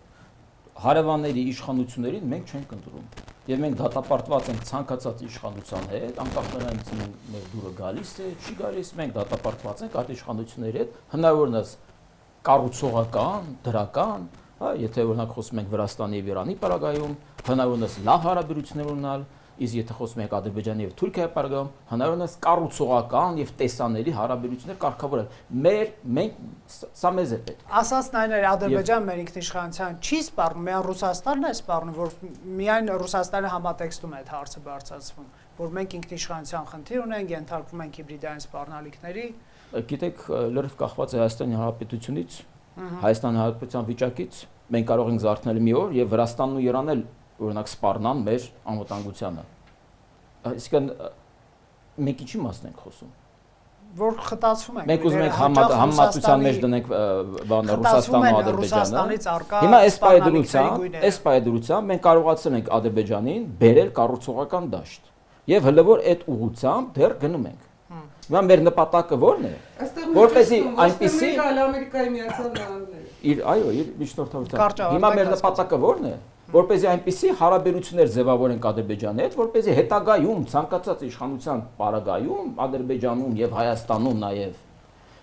Հարևանների իշխանություններին մենք չենք ընտրում։ Եվ մենք դատապարտված ենք ցանկացած իշխանության հետ, անկախ նրանից մեր դուրը գալիս է, չի գալիս, մենք դատապարտված ենք այդ իշխանությունների հետ, հնարավորինս կառուցողական, դրական, հա, եթե օրինակ խոսում ենք Վրաստանի եւ Իրանի պարագայում, հնարավորինս լավ հարաբերություններ ունենալ, իսկ եթե խոսում ենք Ադրբեջանի եւ Թուրքիայի պարագայում, հնարավորինս կառուցողական եւ տեսանելի հարաբերություններ կարգավորել։ Մենք սա մեզ է պետք։ Ասածն այն է, Ադրբեջանը մեր ինքնիշխանության չի սպառնում, միայն Ռուսաստանն է սպառնում, որ միայն Ռուսաստանը համատեքստում է այդ հարցը բարձրացվում, որ մենք ինքնիշխանության խնդիր ունենք, ենթարկվում ենք հիբրիդային սպառնալիքների։ Գիտեք, լրիվ կախված է Հայաստանի Հանրապետությունից, Հայաստանի Հանրապետության վիճակից, մենք կարող ենք զարթնել մի օր եւ Վրաստանն ու Իրանն էլ օրինակ սպառնան մեր անվտանգությանը։ Այսինքն մենք ինչի մասն ենք խոսում։ որ խտացվում ենք։ Մենք ուզում ենք համատության մեջ դնենք բանը Ռուսաստանն ու Ադրբեջանը։ Հիմա այս պայդրությամբ մենք կարողացել ենք Ադրբեջանին բերել կառուցողական դաշտ։ Եւ հələ որ այդ ուղղությամբ դեռ գնում ենք։ Հիմա մեր նպատակը ո՞րն է։ Որպեսզի այնպեսի Ամերիկայի Միացյալ Նահանգները։ Այո, իր միջնորդավորությամբ։ Հիմա մեր նպատակը ո՞րն է։ Որպեսզի այնպիսի հարաբերություններ ձևավորենք Ադրբեջանի հետ, որպեսզի հետագայում ցանկացած իշխանության պարագայում Ադրբեջանում եւ Հայաստանում նաեւ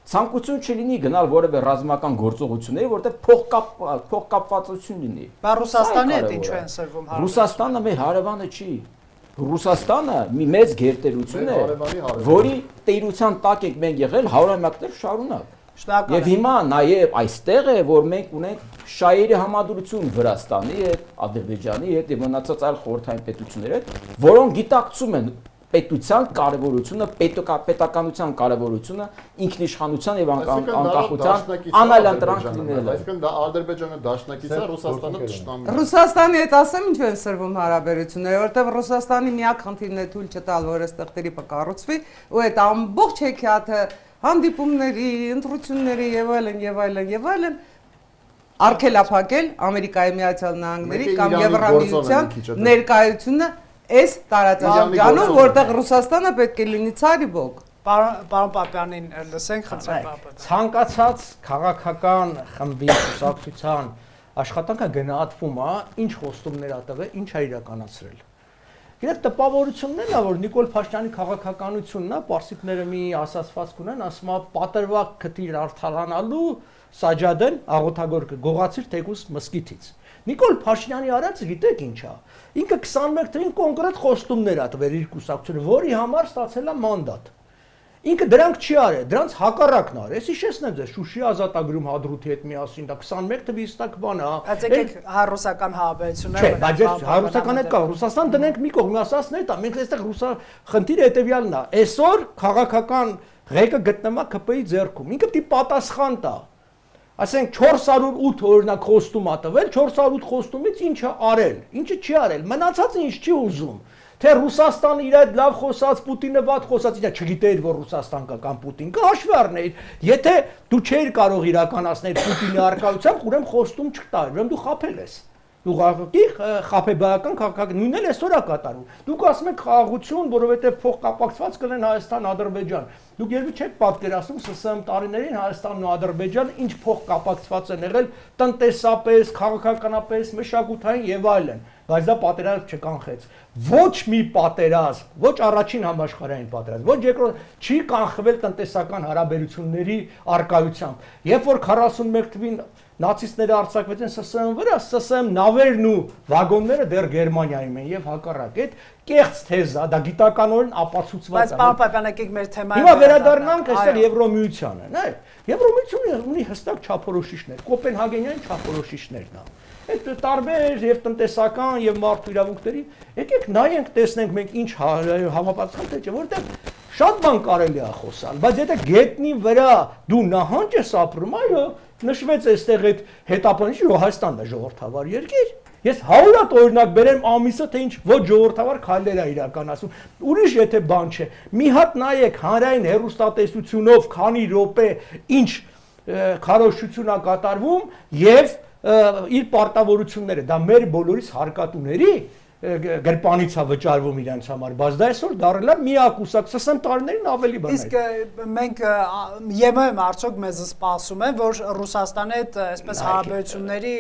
ցանկություն չլինի գնալ որևէ ռազմական գործողությունների, որտեղ փոխկապվածություն լինի։ Բա Ռուսաստանի հետ ինչու են սրվում հարաբերությունները։ Ռուսաստանը մեր հարևանը չի։ Ռուսաստանը մի մեծ գերտերություն է, որի տերության տակ ենք մենք եղել հարյուրամյակներ շարունակ։ Եվ հիմա նաև այստեղ է, որ մենք ունենք շահերի համադրություն Վրաստանի հետ, Ադրբեջանի հետ եւ մնացած այլ խորհրդային պետությունների հետ, որոնք գիտակցում են պետության կարևորությունը, պետականության կարևորությունը, ինքնիշխանության եւ անկախության անալանտրանք լինելը։ Այսինքն դա Ադրբեջանը դաշնակից է, Ռուսաստանը ճշտամի։ Ռուսաստանի հետ ասեմ ինչու են սրվում հարաբերությունները, որտեղ Ռուսաստանի միակ խնդիրն է թույլ չտալ, որ այստեղ տերի կկառուցվի, ու այդ ամբողջ հեքիաթը հանդիպումների, ընտրությունների եւ այլն արգելափակել Ամերիկայի Միացյալ Նահանգների կամ Եվրամիության ներկայությունը այս տարածաշրջանում, որտեղ Ռուսաստանը պետք է լինի ցարիբոկ։ Պարոն Պապյանին լսենք, խնդրեմ Պապյան։ Ցանկացած քաղաքական խմբի կուսակցության աշխատանքը գնահատվում է, ինչ խոստումներ ա տվել, ինչ է իրականացրել։ Գիտեք, տպավորությունն է, որ Նիկոլ Փաշինյանի քաղաքականությունն է, պարսիկները մի ասացվածք ունեն, ասում է պատրվակ քթիր արդարանալու Սաջադեն աղոթագոր գողացիր թեկուս մսկիթից։ Նիկոլ Փաշինյանի արածը գիտեք ինչ է։ Ինքը 21 թվականին կոնկրետ խոստումներ ա տվել իր կուսակցությունը, որի համար ստացել է մանդատ։ Ինքը դրանք չի արել, դրանց հակառակն արել։ Ես հիշեցնեմ ձեզ Շուշի ազատագրում Հադրութի հետ միասին, դա 21 թվականի ստակ բան է։ Բայց եկեք հայ-ռուսական հայաբերությունները։ Չէ, բայց ես հայ-ռուսական հետ կա, Ռուսաստան դնենք մի կողմ, ասածներ տա, մենք այստեղ խնդիրը հետեւյալն է։ Այսօր քաղաքական ղեկը գտնվում է ԿՊ-ի ձեռքում։ Ինքը պիտի պատասխան տա։ Ասենք 408 օրինակ խոստում ա տվել, 408 խոստումից ինչը արել, ինչը չի արել, մնացածը ինչ չի ուզում։ Թե Ռուսաստանը իր այդ լավ խոսած, Պուտինը վատ խոսած, իրա չգիտեիր, որ Ռուսաստան կա կամ Պուտին կա, հաշվի առնեիր։ Եթե դու չէիր կարող իրականացնել Պուտինի արկայությամբ, ուրեմն խոստում չտար, ուրեմն դու խաբել ես։ Դու խաբեբայական քաղաքական նույնն էլ այսօր է կատարում։ Դուք ասում եք խաղաղություն, որովհետև փոխկապակցված կլեն Հայաստան-Ադրբեջան։ Դուք երբի չեք պատկերացնում ՍՍՄ տարիներին Հայաստանն ու Ադրբեջանը ինչ փոխկապակցված են եղել տնտեսապես, քաղաքականապես, մշակութային եւ այլն։ Բայց դա պատերազմ չկանխեց։ Ոչ մի պատերազմ, ոչ առաջին համաշխարհային պատերազմ, ոչ երկրորդ չի կանխվել տնտեսական հարաբերությունների արկայությամբ։ Երբ որ 41 թվականին նացիստները արձակվեցին ՍՍՄ վրա, ՍՍՄ նավերն ու վագոնները դեռ Գերմանիայում են եւ հակառակ։ Այդ կեղծ թեզա, դա գիտականորեն ապացուցված է։ Բայց պարոն Պապյան, եկեք մեր թեմային։ Հիմա վերադառնանք այստեղ Եվրոմիությանը, նայ։ Եվրոմիությունը ունի հստակ չափորոշիչներ, Կոպենհագենյան չափորոշիչներն են։ Այդ տարբեր եւ տնտեսական եւ մարդու իրավունքների, եկեք նայենք, տեսնենք մենք ինչ համապատասխան թե չէ, որտեղ շատ բան կարելի է խոսալ, բայց եթե գետնի վրա դու նահանջ ես ապրում, այո, նշվեց այստեղ այդ հետապանիչը, որ Հայաստանն է ժողովրդավար երկիր։ Ես 100 հատ օրինակ բերեմ ամիսը, թե ինչ ոչ ժողովրդավար քայլեր է իրականացում։ Ուրիշ եթե բան չէ։ Մի հատ նայեք հանրային հեռուստատեսությունով քանի րոպե ինչ քարոզչություն է կատարվում եւ իր պարտավորությունները, դա մեր բոլորիս հարկատուների գրպանից է վճարվում իրենց համար, բայց դա այսօր դառել է միակուսակ, ՍՍՄ տարիներին ավելի բան է։ Իսկ մենք ԵՄ-ը արդյոք մեզ սպասում են, որ Ռուսաստանի հետ այսպես հարաբերությունների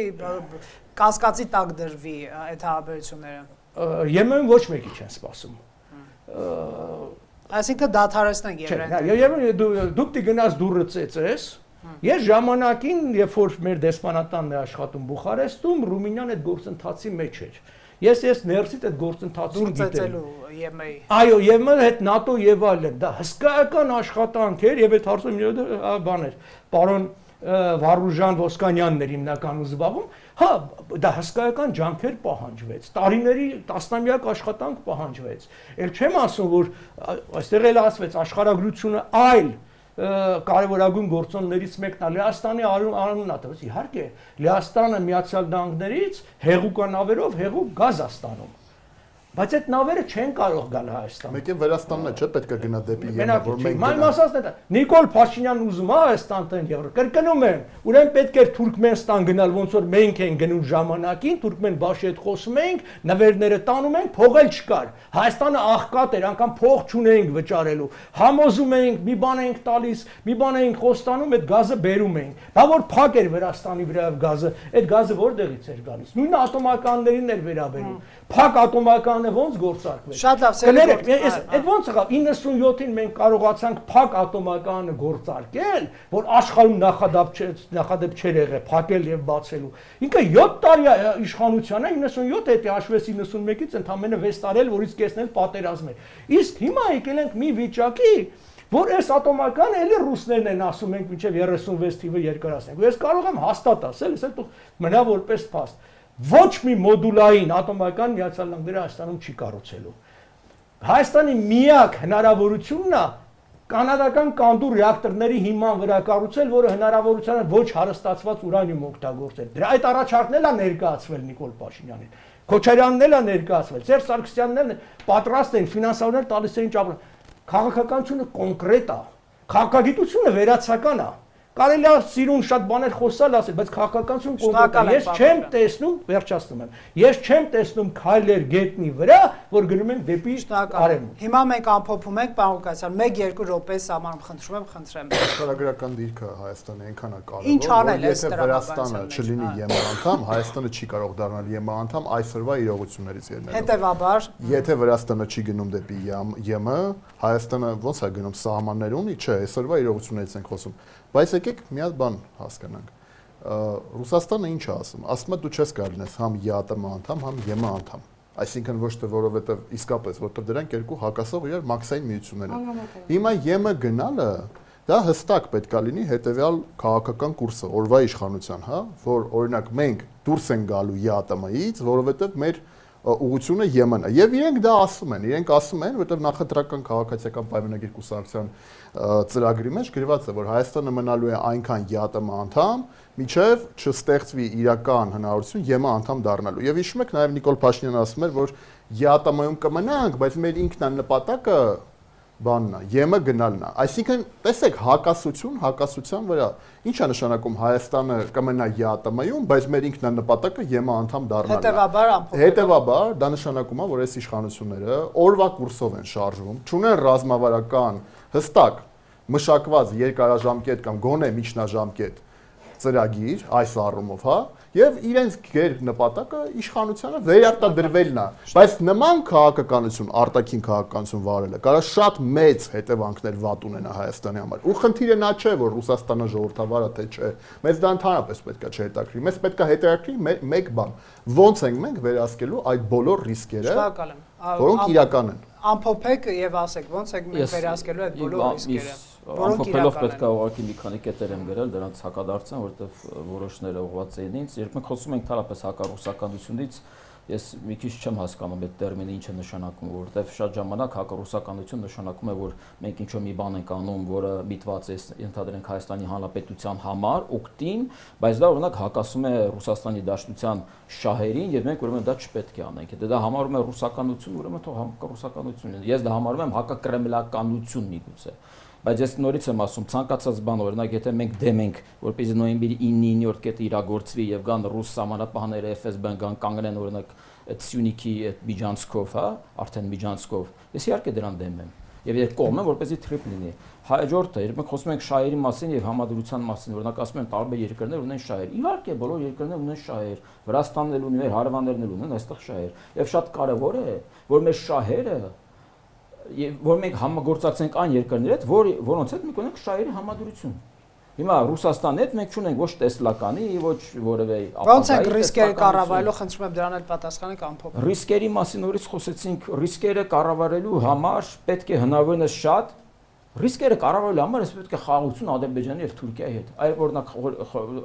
կասկածի տակ դրվի այդ հարաբերությունները։ ԵՄ-ն ոչ մեկի չեն սպասում։ Այսինքն դադարեցնենք Եվրոպան։ Դուք դի գնաց դուրը ծեծես։ Ես ժամանակին, երբ որ մեր դեսպանատանն է աշխատում Բուխարեստում, Ռումինիան այդ գործընթացի մեջ էր։ Ես ներսից այդ գործընթացին գիտեմ։ ԵՄ-ի։ Այո, ԵՄ-ի հետ ՆԱՏՕ եւ այլն, դա հսկայական աշխատանք էր եւ այդ հարցը մի բան էր։ Պարոն Վարուժան Ոսկանյանն էր հիմնականում զբաղվում։ Հա, դա հսկայական ջանքեր պահանջվեց։ Տարիների տասնամյակ աշխատանք պահանջվեց։ Էլ չեմ ասում, որ այստեղ էլ ասվեց աշխարհագրությունը այլ կարևորագույն գործոններից մեկն է Լեհաստանի անունն է տվել։ Իհարկե, Լեհաստանը Միացյալ Նահանգներից հեղուկանավերով հեղուկ գազ է ստանում։ բայց այդ նավերը չեն կարող գալ Հայաստան։ Մեկ է Վրաստանն է, չէ՞, պետք է գնա դեպի Եմեն, որ մենք Մայր մասածն է։ Նիկոլ Փաշինյանն ուզում է Հայաստան տեն եվրո։ Կրկնում եմ, ուրեմն պետք է Թուրքմենստան գնալ, ոնց որ մենք ենք գնում ժամանակին, Թուրքմենբաշի հետ խոսում ենք, նվերները տանում ենք, փող էլ չկար։ Հայաստանը աղքատ էր, անգամ փող չունեինք վճարելու։ Համոզում էինք, մի բան էինք տալիս, մի բան էինք խոստանում, այդ գազը բերում էինք։ Բա որ փակ էր Վրաստանի վրայով գազը, այդ գազը որտեղից էր գալիս։ Նույնը ատոմականներին էր վերաբերում։ Փակ ատոմականը ոնց գործարկվեց։ Շատ լավ, այդ ոնց եղավ 97-ին մենք կարողացանք փակ ատոմականը գործարկել, որ աշխարհում նախադեպ չէր եղել փակել եւ բացելու։ Ինքը 7 տարի իշխանության է, 97 հետի հաշվես 91-ից ընդամենը 6 տարի էլ որից կեսն էլ պատերազմ էր։ Իսկ հիմա եկել ենք մի վիճակի, որ այս ատոմականը էլի ռուսներն են ասում ենք մինչև 36 թիվը երկարացնենք։ Ու ես կարող եմ հաստատ ասել, ես էլ մնա որպես փաստ։ Ոչ մի մոդուլային ատոմական Միացյալ Նահանգները Հայաստանում չի կառուցելու։ Հայաստանի միակ հնարավորությունն է կանադական կանդու ռեակտորների հիման վրա կառուցել, որը հնարավորության է ոչ հարստացված ուրանիում օգտագործել։ Դրա այդ առաջարկն էլ է ներկայացվել Նիկոլ Փաշինյանին։ Քոչարյանն էլ է ներկայացվել, Սերժ Սարգսյանն էլ պատրաստ են ֆինանսավորներ տալիս էին ճապը։ Քաղաքականությունը կոնկրետ է, քաղաքագիտությունը վերացական է։ Կարելի է սիրուն շատ բաներ խոսալ ասել, բայց քաղաքականություն կոնկրետ է։ Ես չեմ տեսնում, վերջացնում եմ։ Ես չեմ տեսնում քայլեր գետնի վրա, որ գնում են դեպի արևմուտք։ Հիմա մենք ամփոփում ենք, պարոն Ղուկասյան, 1-2 րոպե սահմանում խնդրում եմ։ Աշխարհագրական դիրքը Հայաստանի այնքան է կարևոր, Ինչ անել է եթե Վրաստանը չլինի ԵՄ անդամ, Հայաստանը չի կարող դառնալ ԵՄ անդամ այսօրվա իրողություններից ելնելով։ Հետևաբար, Եթե Վրաստանը չի գնում դեպի ԵՄ, Հայաստանը ոնց է գնում սահմաններ ունի, չէ, այսօրվա իրողություններից ենք խոսում։ Բայց եկեք մի հատ բան հասկանանք։ Ռուսաստանը ինչ է ասում։ Ասում է դու չես կարող լինես համ ԵԱՏՄ անդամ, համ ԵՄ անդամ։ Այսինքն ոչ թե որովհետև իսկապես, որովհետև դրանք երկու հակասող իրար մաքսային միություններ են։ Հիմա ԵՄ գնալը դա հստակ պետքա լինի հետեւյալ քաղաքական կուրսը, օրվա իշխանության, հա, որ օրինակ մենք դուրս են գալու ԵԱՏՄ-ից, որովհետև մեր ուղղությունը ԵՄ-ն է։ Եվ իրենք դա ասում են, որովհետև նախընտրական քաղաքացիական պայմանագիր կուսակցության ծրագրի մեջ գրված է, որ Հայաստանը մնալու է այնքան ԵԱՏՄ անդամ, մինչև չստեղծվի իրական հնարավորություն ԵՄ անդամ դառնալու։ Եւ հիշում եք նաեւ Նիկոլ Փաշինյանը ասում էր, որ ԵԱՏՄ-ում կմնանք, բայց մեր ինքնանպատակը բանն է, ԵՄ գնալն է։ Այսինքն, տեսեք, հակասության վրա ինչ է նշանակում Հայաստանը կմնա ԵԱՏՄ-ում, բայց մեր ինքնանպատակը ԵՄ անդամ դառնալն է։ Հետևաբար դա նշանակում է, որ այս իշխանությունները օրվա կուրսով են շարժվում, չունեն ռազմավարական հստակ մշակված երկարաժամկետ կամ գոնե միջնաժամկետ ծրագիր այս առումով, հա, եւ իրենց գեր նպատակը իշխանությանը վերարտադրվելն է, բայց նման քաղաքականություն, արտաքին քաղաքականություն վարելը կարա շատ մեծ հետևանքներ վատ ունենա Հայաստանի համար։ Ու խնդիրը նա չէ, որ Ռուսաստանը ժողովրդավար է, թե չէ։ Մեզ դա ընդհանրապես պետքա չհետաքրի։ Մեզ պետքա հետաքրի մեկ բան. ոնց ենք մենք վերահսկելու այդ բոլոր ռիսկերը, որոնք իրական են։ Ամփոփեք եւ ասեք, ոնց եք մենք վերահսկելու այդ բոլոր ռիսկերը։ Ամփոփելով պետք է ուղղակի մի քանի կետեր եմ գրել, դրանց հակադարձան, որովհետև որոշները ուղղված էին ինձ։ Երբ մենք խոսում ենք թարապես հակառուսականությունից, ես մի քիչ չեմ հասկանում այդ տերմինը ինչ է նշանակում, որովհետև շատ ժամանակ հակառուսականություն նշանակում է, որ մենք ինչ-որ մի բան ենք անում, որը միտված է ընդհանրենք Հայաստանի Հանրապետության համար, օգտին, բայց դա օրինակ հակասում է Ռուսաստանի Դաշնության շահերին եւ մենք ուրեմն դա չպետք է անենք։ Եթե դա համարում է ռուսականություն, ուրեմն թող հակառուսականություն լինի։ Ես դա համարում եմ հակակրեմլականություն միգուցե։ Բայց ես նորից եմ ասում, ցանկացած բան, օրինակ, եթե մենք դեմ ենք, որպեսզի նոյեմբերի 9-րդ կետը իրագործվի եւ գան ռուս սահմանապահները FSB-ն գան կանգնեն օրինակ այդ Սյունիքի այդ Միջանցկով, հա, արդեն Միջանցկով, ես իհարկե դրան դեմ եմ։ Եվ երբ կողմ եմ, որպեսզի թրիպ լինի։ Հաջորդը, երբ մենք խոսում ենք շահերի մասին եւ համադրության մասին, օրինակ ասում են տարբեր երկրներ ունեն շահեր։ Իհարկե, բոլոր երկրներն ունեն շահեր։ Վրաստանն էլ ունի, Հարևաններն էլ ունեն այստեղ շահեր։ Եվ շատ կարեւոր է, որ մեր շահերը որ մենք համագործակցենք այն երկրների հետ, որոնց հետ մենք ունենք շահերի համադրություն։ Հիմա Ռուսաստանի հետ մենք չունենք ոչ տեսլականի, ոչ որևէ ապագայի։ Ոնց է ռիսկերը կառավարելու, խնդրում եմ դրան էլ պատասխանեք ամփոփ։ Ռիսկերի մասին նորից խոսեցինք, ռիսկերը կառավարելու համար պետք է հնարավորինս շատ ռիսկերը կառավարելու համար ես պետք է խաղաղություն Ադրբեջանի եւ Թուրքիայի հետ։ Այլ օրինակ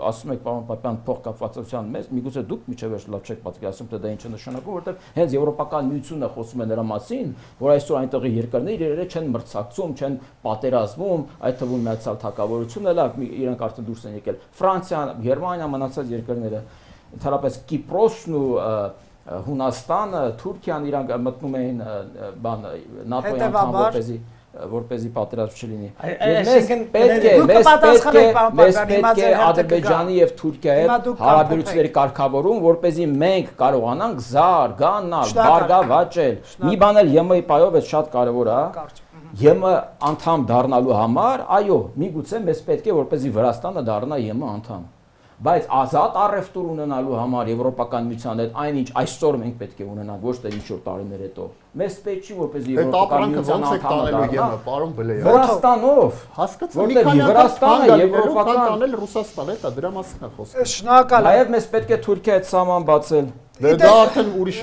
ասում եք պարոն Պապյան փոխկապվածության մեզ, միգուցե դուք միջև վերջ լավ չեք պատկերացնում, թե դա ինչ է նշանակում, որովհետեւ հենց Եվրոպական միությունն է խոսում է նրա մասին, որ այսօր այնտեղի երկրները իրերը չեն մրցակցում, չեն պատերազմում, այդ թվում Միացյալ Թագավորությունը լավ, իրենք արդեն դուրս են եկել։ Ֆրանսիան, Գերմանիան, մնացած երկրները, ընդհանրապես Կիպրոսն ու Հունաստանը, Թուրքիան իրանք մտնում էին բան ՆԱՏՕ-ի անդամ որպեսզի պատերազմ չլինի։ Այսինքն պետք է Ադրբեջանի եւ Թուրքիայի հետ հարաբերությունների կարգավորում, որպեսզի մենք կարողանանք զար, գանալ, բարգավաճել։ Մի բան էլ ԵՄ-ի պայով է շատ կարևոր է։ ԵՄ անդամ դառնալու համար, այո, միգուցե մեզ պետք է որպեսզի Վրաստանը դառնա ԵՄ անդամ։ Բայց ազատ առևտուր ունենալու համար Եվրոպական միության հետ այնինչ այսօր մենք պետք է ունենանք, ոչ թե ինչ-որ տարիներ հետո։ Մեզ պետք չի որպեսզի Եվրոպական միության անդամ դառնա։ Պարոն Բլեյա։ Վրաստանով։ Հասկացա, Որտեղ Վրաստանը եվրոպական տանել Ռուսաստան է, դրա մասին է խոսքը։ Շնորհակալ եմ։ Նաև մեզ պետք է Թուրքիայի հետ սահման բացել։ Դա արդեն ուրիշ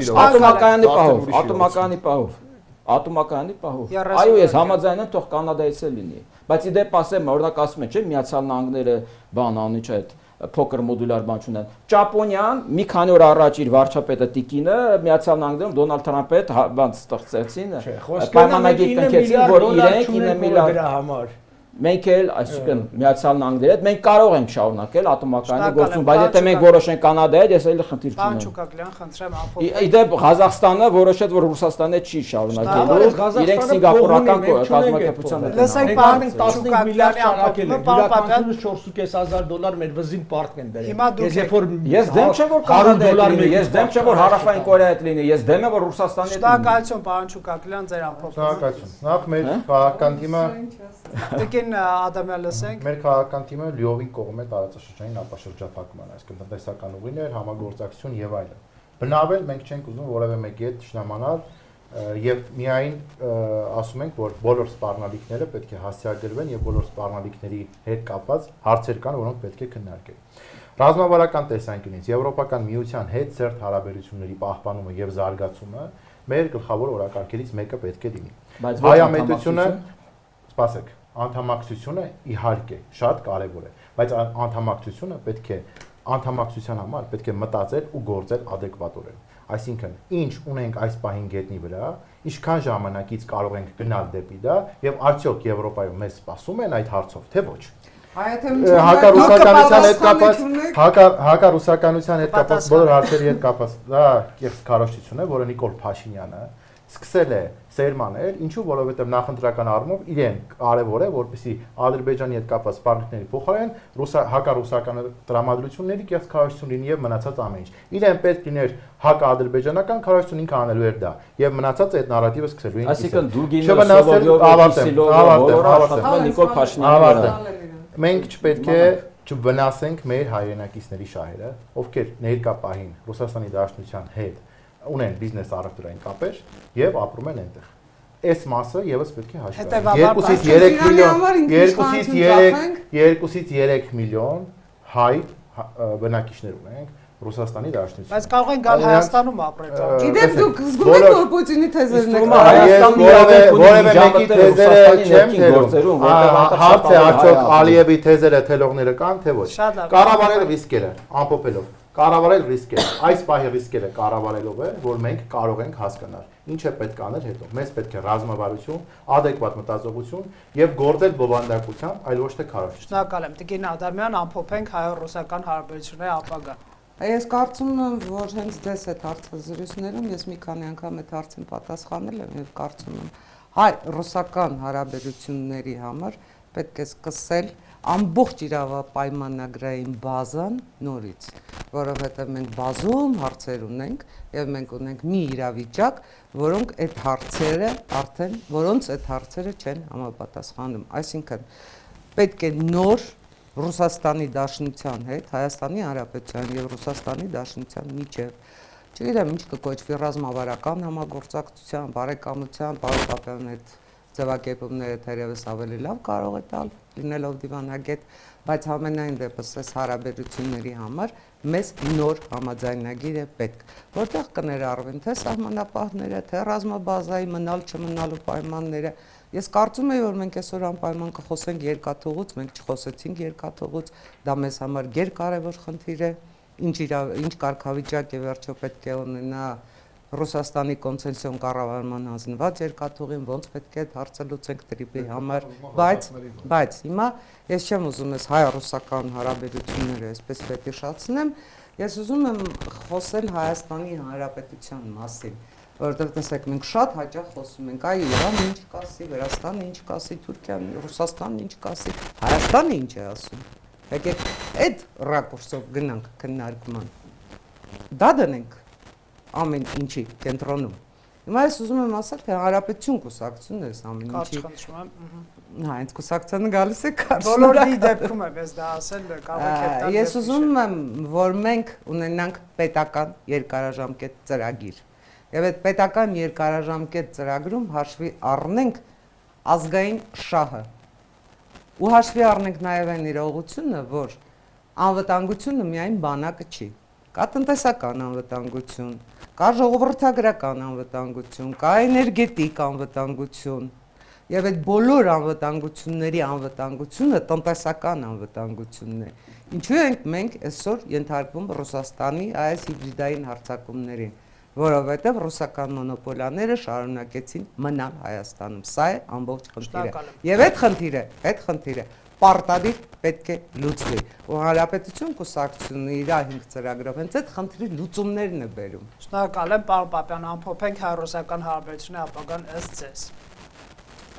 Ատոմակայանի պահով։ Այո, ես համաձայն եմ, թող Կանադայից էլ լինի։ Բայց իդեպ ասեմ, օրինակ ասում են, չէ՞, Միացյալ Նահանգները բան անի չէ՞ փոքր մոդուլար բան չունեն։ Ճապոնիան մի քանի օր առաջ իր վարչապետը Տիկինը Միացյալ Նահանգներում Դոնալդ Թրամփի հետ բան ստեղծեցին, պայմանագիր կնքեցին, որ իրենք 9 միլիարդ դրա համար մենք էլ, այսինքն Միացյալ Նահանգների հետ մենք կարող ենք շարունակել ատոմակայանի գործում, բայց եթե մենք որոշենք Կանադայի հետ, ես էլի խնդիր չունեմ։ Պարոն Չուկակլյան, խնդրեմ ամփոփել։ Իդեպ Ղազախստանը որոշեց, որ Ռուսաստանը չի շարունակելու, իրենք սինգապուրական կազմակերպության հետ։ Լսեք, պարոն 15 միլիարդի ամփոփումը, պարոն Պատյան, $4,500 մեր վզին պարտք են դրել։ Հիմա դուք երբ որ Ես դեմ չեմ որ Կանադայի հետ լինի, ես դեմ չեմ որ Հարավային Կորեայի հետ լինի, ես դեմ եմ որ Ռուսաստանի հետ լինի։ շնորհակալություն, պարոն Չուկակլյան, ձեր ամփոփումը։ Շնորհակալություն։ Նախ մեր քաղաքական թիմը Տիկին Ադամյան լսենք։ մեր քաղաքական թիմը լիովին կողմ է տարածաշրջանային ապաշրջափակման, այսինքն տնտեսական ուղիներ, համագործակցություն եւ այլն։ Բնավել մենք չենք ուզում որևէ մեկի հետ շնամանալ եւ միայն ասում ենք, որ բոլոր սպառնալիքները պետք է հասցեագրվեն եւ բոլոր սպառնալիքների հետ կապված հարցեր կան, որոնք պետք է քննարկել։ Ռազմավարական տեսանկյունից Եվրոպական միության հետ ծերտ հարաբերությունների պահպանումը եւ զարգացումը մեր գլխավոր օրակարգերից մեկը պետք է լինի։ Հայամետությունը, սպասեք, անդամակցությունը իհարկե շատ կարևոր է, բայց անդամակցությունը պետք է անդամակցության համար պետք է մտածել ու գործել adekvatորեն։ Այսինքն, ինչ ունենք այս պահին գետնի վրա, ինչքան ժամանակից կարող ենք գնալ դեպի դա եւ արդյոք Եվրոպայում մեզ սպասում են այդ հարցով, թե ոչ։ Հակառուսականության հետ կապված բոլոր հարցերի հետ կապված դա կեղծ քարոզչություն է, որը Նիկոլ Փաշինյանը սկսել է սերմանել, ինչու, որովհետև նախընտրական առումով իրեն կարևոր է, որպեսզի Ադրբեջանի հետ կապված սպառնալիքների փոխարեն հակառուսական տրամադրությունների կեղծ քարոզչություն լինի եւ մնացած ամեն ինչ։ Իրեն պետք լիներ հակաադրբեջանական քարոզչություն ինքը անելու էր դա եւ մնացածը այդ նարատիվը սկսելու էին։ Այսինքն Դուգինը Նիկոլ Փաշինյանը մենք չպետք է չվնասենք մեր հայրենակիցների շահերը, ովքեր ներկա պահին Ռուսաստանի Դաշնության հետ ունեն բիզնես առևտրային կապեր եւ ապրում են այնտեղ։ Այս մասը եւս պետք է հաշվի 2-ից 3 միլիոն հայ բնակիչներ ունենք Ռուսաստանի Դաշնությունում։ Բայց կարող են գալ Հայաստանում ապրել։ Գիտեմ դուք զգում եք որ Պուտինի թեզերն եք։ Որևէ մեկի թեզերը չեմ թելում։ Հարց է արդյոք Ալիևի թեզերը թելողները կան թե ոչ։ Կառավարել ռիսկերը ամփոփելով։ Կառավարել ռիսկերը, այս պահի ռիսկերը կառավարելով է, որ մենք կարող ենք հասկանալ ինչ է պետք անել հետո։ Մեզ պետք է ռազմավարություն, adekvat մտածողություն եւ գործել բովանդակությամբ, այլ ոչ թե քարոզչություն։ Շնորհակալ եմ, Տիկին Ադամյան, ամփոփենք հայ-ռուսական հարաբերությունների ապագա։ Ես կարծում եմ, որ հենց դες այդ հարցազրույցներում ես մի քանի անգամ այդ հարցին պատասխանել եմ եւ կարծում եմ հայ-ռուսական հարաբերությունների համար պետք է սկսել ամբողջ իրավապայմանագրային բազան նորից, որովհետև մենք բազում հարցեր ունենք եւ մենք ունենք մի իրավիճակ, որոնց այդ հարցերը չեն համապատասխանում, այսինքն պետք է նոր Ռուսաստանի Դաշնության հետ, Հայաստանի Հանրապետության եւ Ռուսաստանի Դաշնության միջև, չգիտեմ ինչ կկոչվի ռազմավարական համագործակցության, բարեկամության, պարոն հետ ձևակերպումները թերևս ավելի լավ կարող է տալ, լինելով դիվանագետ, բայց ամենայն դեպս այս հարաբերությունների համար մեզ նոր համաձայնագիր է պետք, որտեղ կներառվեն թե սահմանապահները, թե ռազմաբազայի մնալ չմնալու պայմանները։ Ես կարծում եմ, որ մենք այսօր անպայման կխոսենք երկաթուղուց, մենք չխոսեցինք երկաթուղուց, դա մեզ համար գերկարևոր խնդիր է, ինչ կարգավիճակ է վերջո պետք է ունենա Ռուսաստանի կոնցենսիոն կառավարման հանձնված երկաթուղին, ոնց պետք է հարցը լուծենք տրիպի համար, բայց հիմա ես չեմ ուզում ես հայ-ռուսական հարաբերությունները այսպես վերհիշացնեմ, Ես ուզում եմ խոսել Հայաստանի Հանրապետության մասին, որովհետև տեսեք, մենք շատ հաճախ խոսում ենք, այ Իրանը ինչ կասի, Վրաստանը ինչ կասի, Թուրքիան, Ռուսաստանն ինչ կասի, Հայաստանը ինչ է ասում։ Եկեք այդ ռակուրսով գնանք քննարկման։ Դա դնենք ամեն ինչի կենտրոնում։ Հիմա ես ուզում եմ ասել, թե Հանրապետություն կուսակցությունն է ամեն ինչի։ Հա, այդ կուսակցությունը գալիս է կարճ։ Բոլորի դեպքում եմ ես դա ասել, կարող եք հետո։ Ես ուզում եմ, որ մենք ունենանք պետական երկարաժամկետ ծրագիր։ Եվ այդ պետական երկարաժամկետ ծրագրում հաշվի առնենք ազգային շահը։ Ու հաշվի առնենք նաև այն իրողությունը, որ անվտանգությունը միայն բանակը չի։ Կա տնտեսական անվտանգություն, կա ժողովրդագրական անվտանգություն, կա էներգետիկ անվտանգություն։ Եվ այդ բոլոր անվտանգությունների անվտանգությունը տնտեսական անվտանգությունն է։ Ինչու ենք մենք այսօր ենթարկվում Ռուսաստանի այս հիբրիդային հարձակումներին, որովհետև ռուսական մոնոպոլիաները շարունակեցին մնալ Հայաստանում։ Սա է ամբողջ խնդիրը։ Եվ այդ խնդիրը պարտադիր պետք է լուծվի։ Ու Հանրապետություն կուսակցությունը իր 5 ծրագրով հենց այդ խնդրի լուծումներն է բերում։ Շնորհակալ եմ, պարոն Պապյան, ամփոփենք հայ-ռուսական հարաբերությունների ապագան ըստ ձեզ։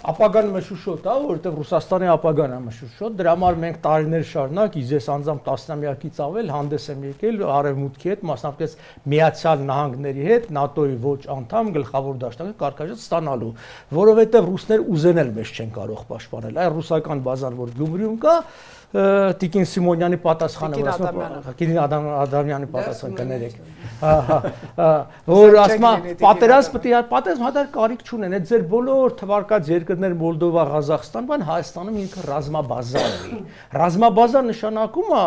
Ապագան մշուշոտ է, որովհետև Ռուսաստանի ապագան է մշուշոտ, դրա համար մենք տարիներ շարունակ, ես անձամբ տասնամյակից ավել հանդես եմ եկել Արևմուտքի հետ, մասնավորապես Միացյալ Նահանգների հետ, ՆԱՏՕ-ի ոչ անդամ գլխավոր դաշնակցի կարգաժետ ստանալու, որովհետև ռուսներ ուզեն էլ մեզ չեն կարող պաշտպանել, այ ռուսական բազան, որ Գյումրիում կա, Տիկին Սիմոնյանի պատասխանը, Տիկին Ադամյանի պատասխան կներեք, որ ասում է պատերազմ հատար կարիք չունեն, այդ ձեր բոլոր թվարկած երկրներ Մոլդովա, Ղազախստան, բան Հայաստանում ինքը ռազմաբազա ունի, ռազմաբազա նշանակում է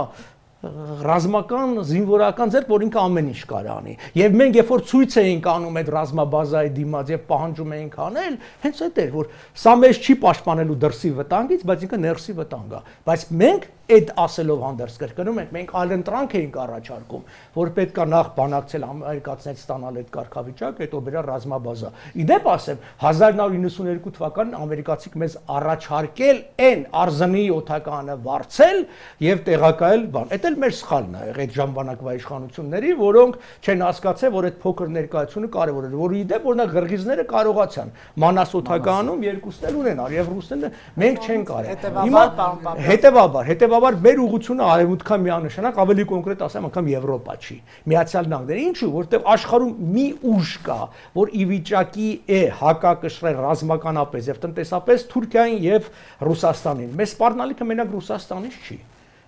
ռազմական զինվորական ձեռք, որ ինքը ամեն ինչ կարող անի։ Եվ մենք երբ որ ցույց էինք անում այդ ռազմաբազայի դիմաց եւ պահանջում էինք անել, հենց այդ էր, որ սա մեզ չի պաշտպանելու դրսի վտանգից, բայց ինքը ներսի վտանգ է։ Բայց մենք այդ ասելով հանդերձ կրկնում ենք, մենք այլընտրանք էինք առաջարկում, որ պետքա նախ բանակցել ամերիկացիներից ստանալ այդ կարգավիճակը, հետո բերել ռազմաբազա։ Իդեպ ասեմ, 1992 թվականին ամերիկացիք մեզ առաջարկել են արզնի օթականը վարձել եւ տեղակայել բան։ Այդ էլ մեր սխալն է եղել այդ ժամանակվա իշխանությունների, որոնք չեն հասկացել, որ այդ փոքր ներկայությունը կարևոր է, որ իդեպ օրինակ ղրղիզները կարողացան մանաս օթականում երկուսն էլ ունենալ եւ ռուսները մենք չեն կարել։ Հետևաբար մեր ուղղությունը արևմուտքա միանշանակ ավելի կոնկրետ ասեմ անգամ Եվրոպա չի, Միացյալ Նահանգները, ինչու, որտեղ աշխարհում մի ուժ կա, որ ի վիճակի է հակակշռել ռազմականապես եւ տնտեսապես Թուրքիային եւ Ռուսաստանին։ Մեզ սպառնալիքը մենակ Ռուսաստանից չի։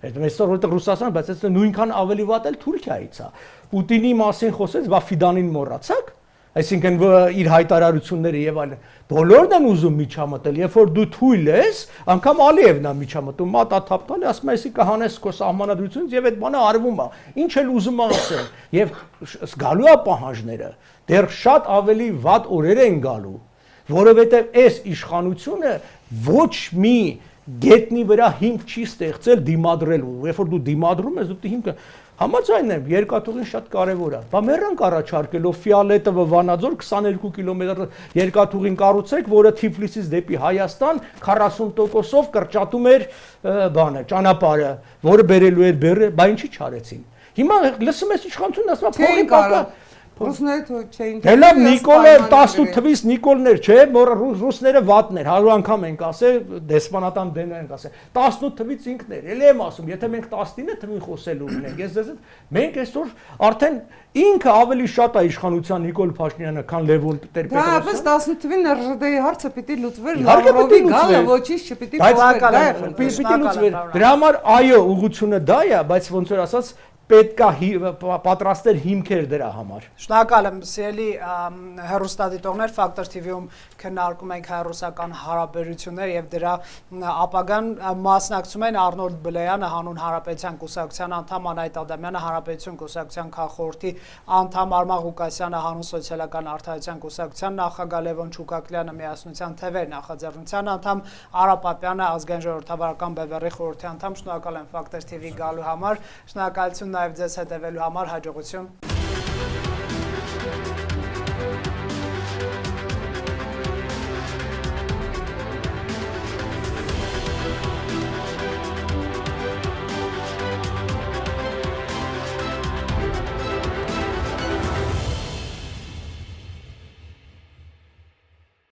Այդ մեստոր որտեղ Ռուսաստանը, բայց այդ նույնքան ավելի վատ էլ Թուրքիայից է։ Պուտինի մասին խոսեց, բա Ֆիդանին մոռացաք։ Այսինքն իր հայտարարությունները եւ այլն բոլորն են ուզում միջամտել, երբ որ դու թույլ ես, անգամ Ալիևն է միջամտում, մատաթափ տալի, ասում է, այսի կհանես քո սահմանադրությունից եւ այդ բանը արվում է։ Ինչ էլ ուզում ասել, եւ գալու է պահանջները, դեռ շատ ավելի վատ օրեր են գալու, որովհետեւ այս իշխանությունը ոչ մի գետնի վրա հիմք չի ստեղծել դիմադրելու, երբ որ դու դիմադրում ես, դու հիմքը Համաձայն եմ, երկաթուղին շատ կարևոր է։ Բա մեռանք առաջարկելով Ֆիալետովը Վանաձոր 22 կիլոմետր երկաթուղին կառուցեք, որը Թիֆլիսից դեպի Հայաստան 40%-ով կրճատում էր բանը, ճանապարհը, որը բերելու էր բեռը, բա ինչի չարեցին։ Հիմա լսում ես իշխանությունն ասում է փողի պակա Ռուսները չէին։ Դե լավ Նիկոլը 18 թվից Նիկոլներ, չէ, որ ռուսները վատներ, 100 անգամ ենք ասել, դեսպանատան դեն ենք ասել։ 18 թվից ինքներ, ելի եմ ասում, եթե մենք 19 թվին խոսելու ունենք, ես դες մենք այսօր արդեն ինքը ավելի շատ է իշխանության Նիկոլ Փաշինյանը, քան Լևոն Տեր-Պետրոսյանը։ Դա ապես 18 թվին ՌԺԴ-ի հարցը պիտի լուծվեր, Լավրովի գալը ոչինչ չպիտի լուծվեր։ Դրա համար այո, ուղղությունը դա է, բայց ոնց որ ասած պետքա պատրաստել հիմքեր դրա համար։ Շնորհակալ եմ, սիրելի հեռուստադիտողներ, Factor TV-ում քննարկում ենք հայ-ռուսական հարաբերություններ եւ դրա ապագան մասնակցում են Արնոլդ Բլեյանը, հանուն Հանրապետության կուսակցության անդամ, Անահիտ Ադամյանը, Հանրապետություն կուսակցության քաղխորհրդի անդամ, Արման Ղուկասյանը, հանուն Սոցիալական արդարության կուսակցության նախագահ, Լևոն Չուկակլյանը, Միասնության թևեր նախաձեռնության անդամ, Արա Պապյանը, Ազգային ժողովրդավարական բևեռի խորհրդի անդամ։ Շնորհակալ եմ Factor TV գալու համար, շնորհակալություն նաև ձեզ հետևելու համար, հաջողություն։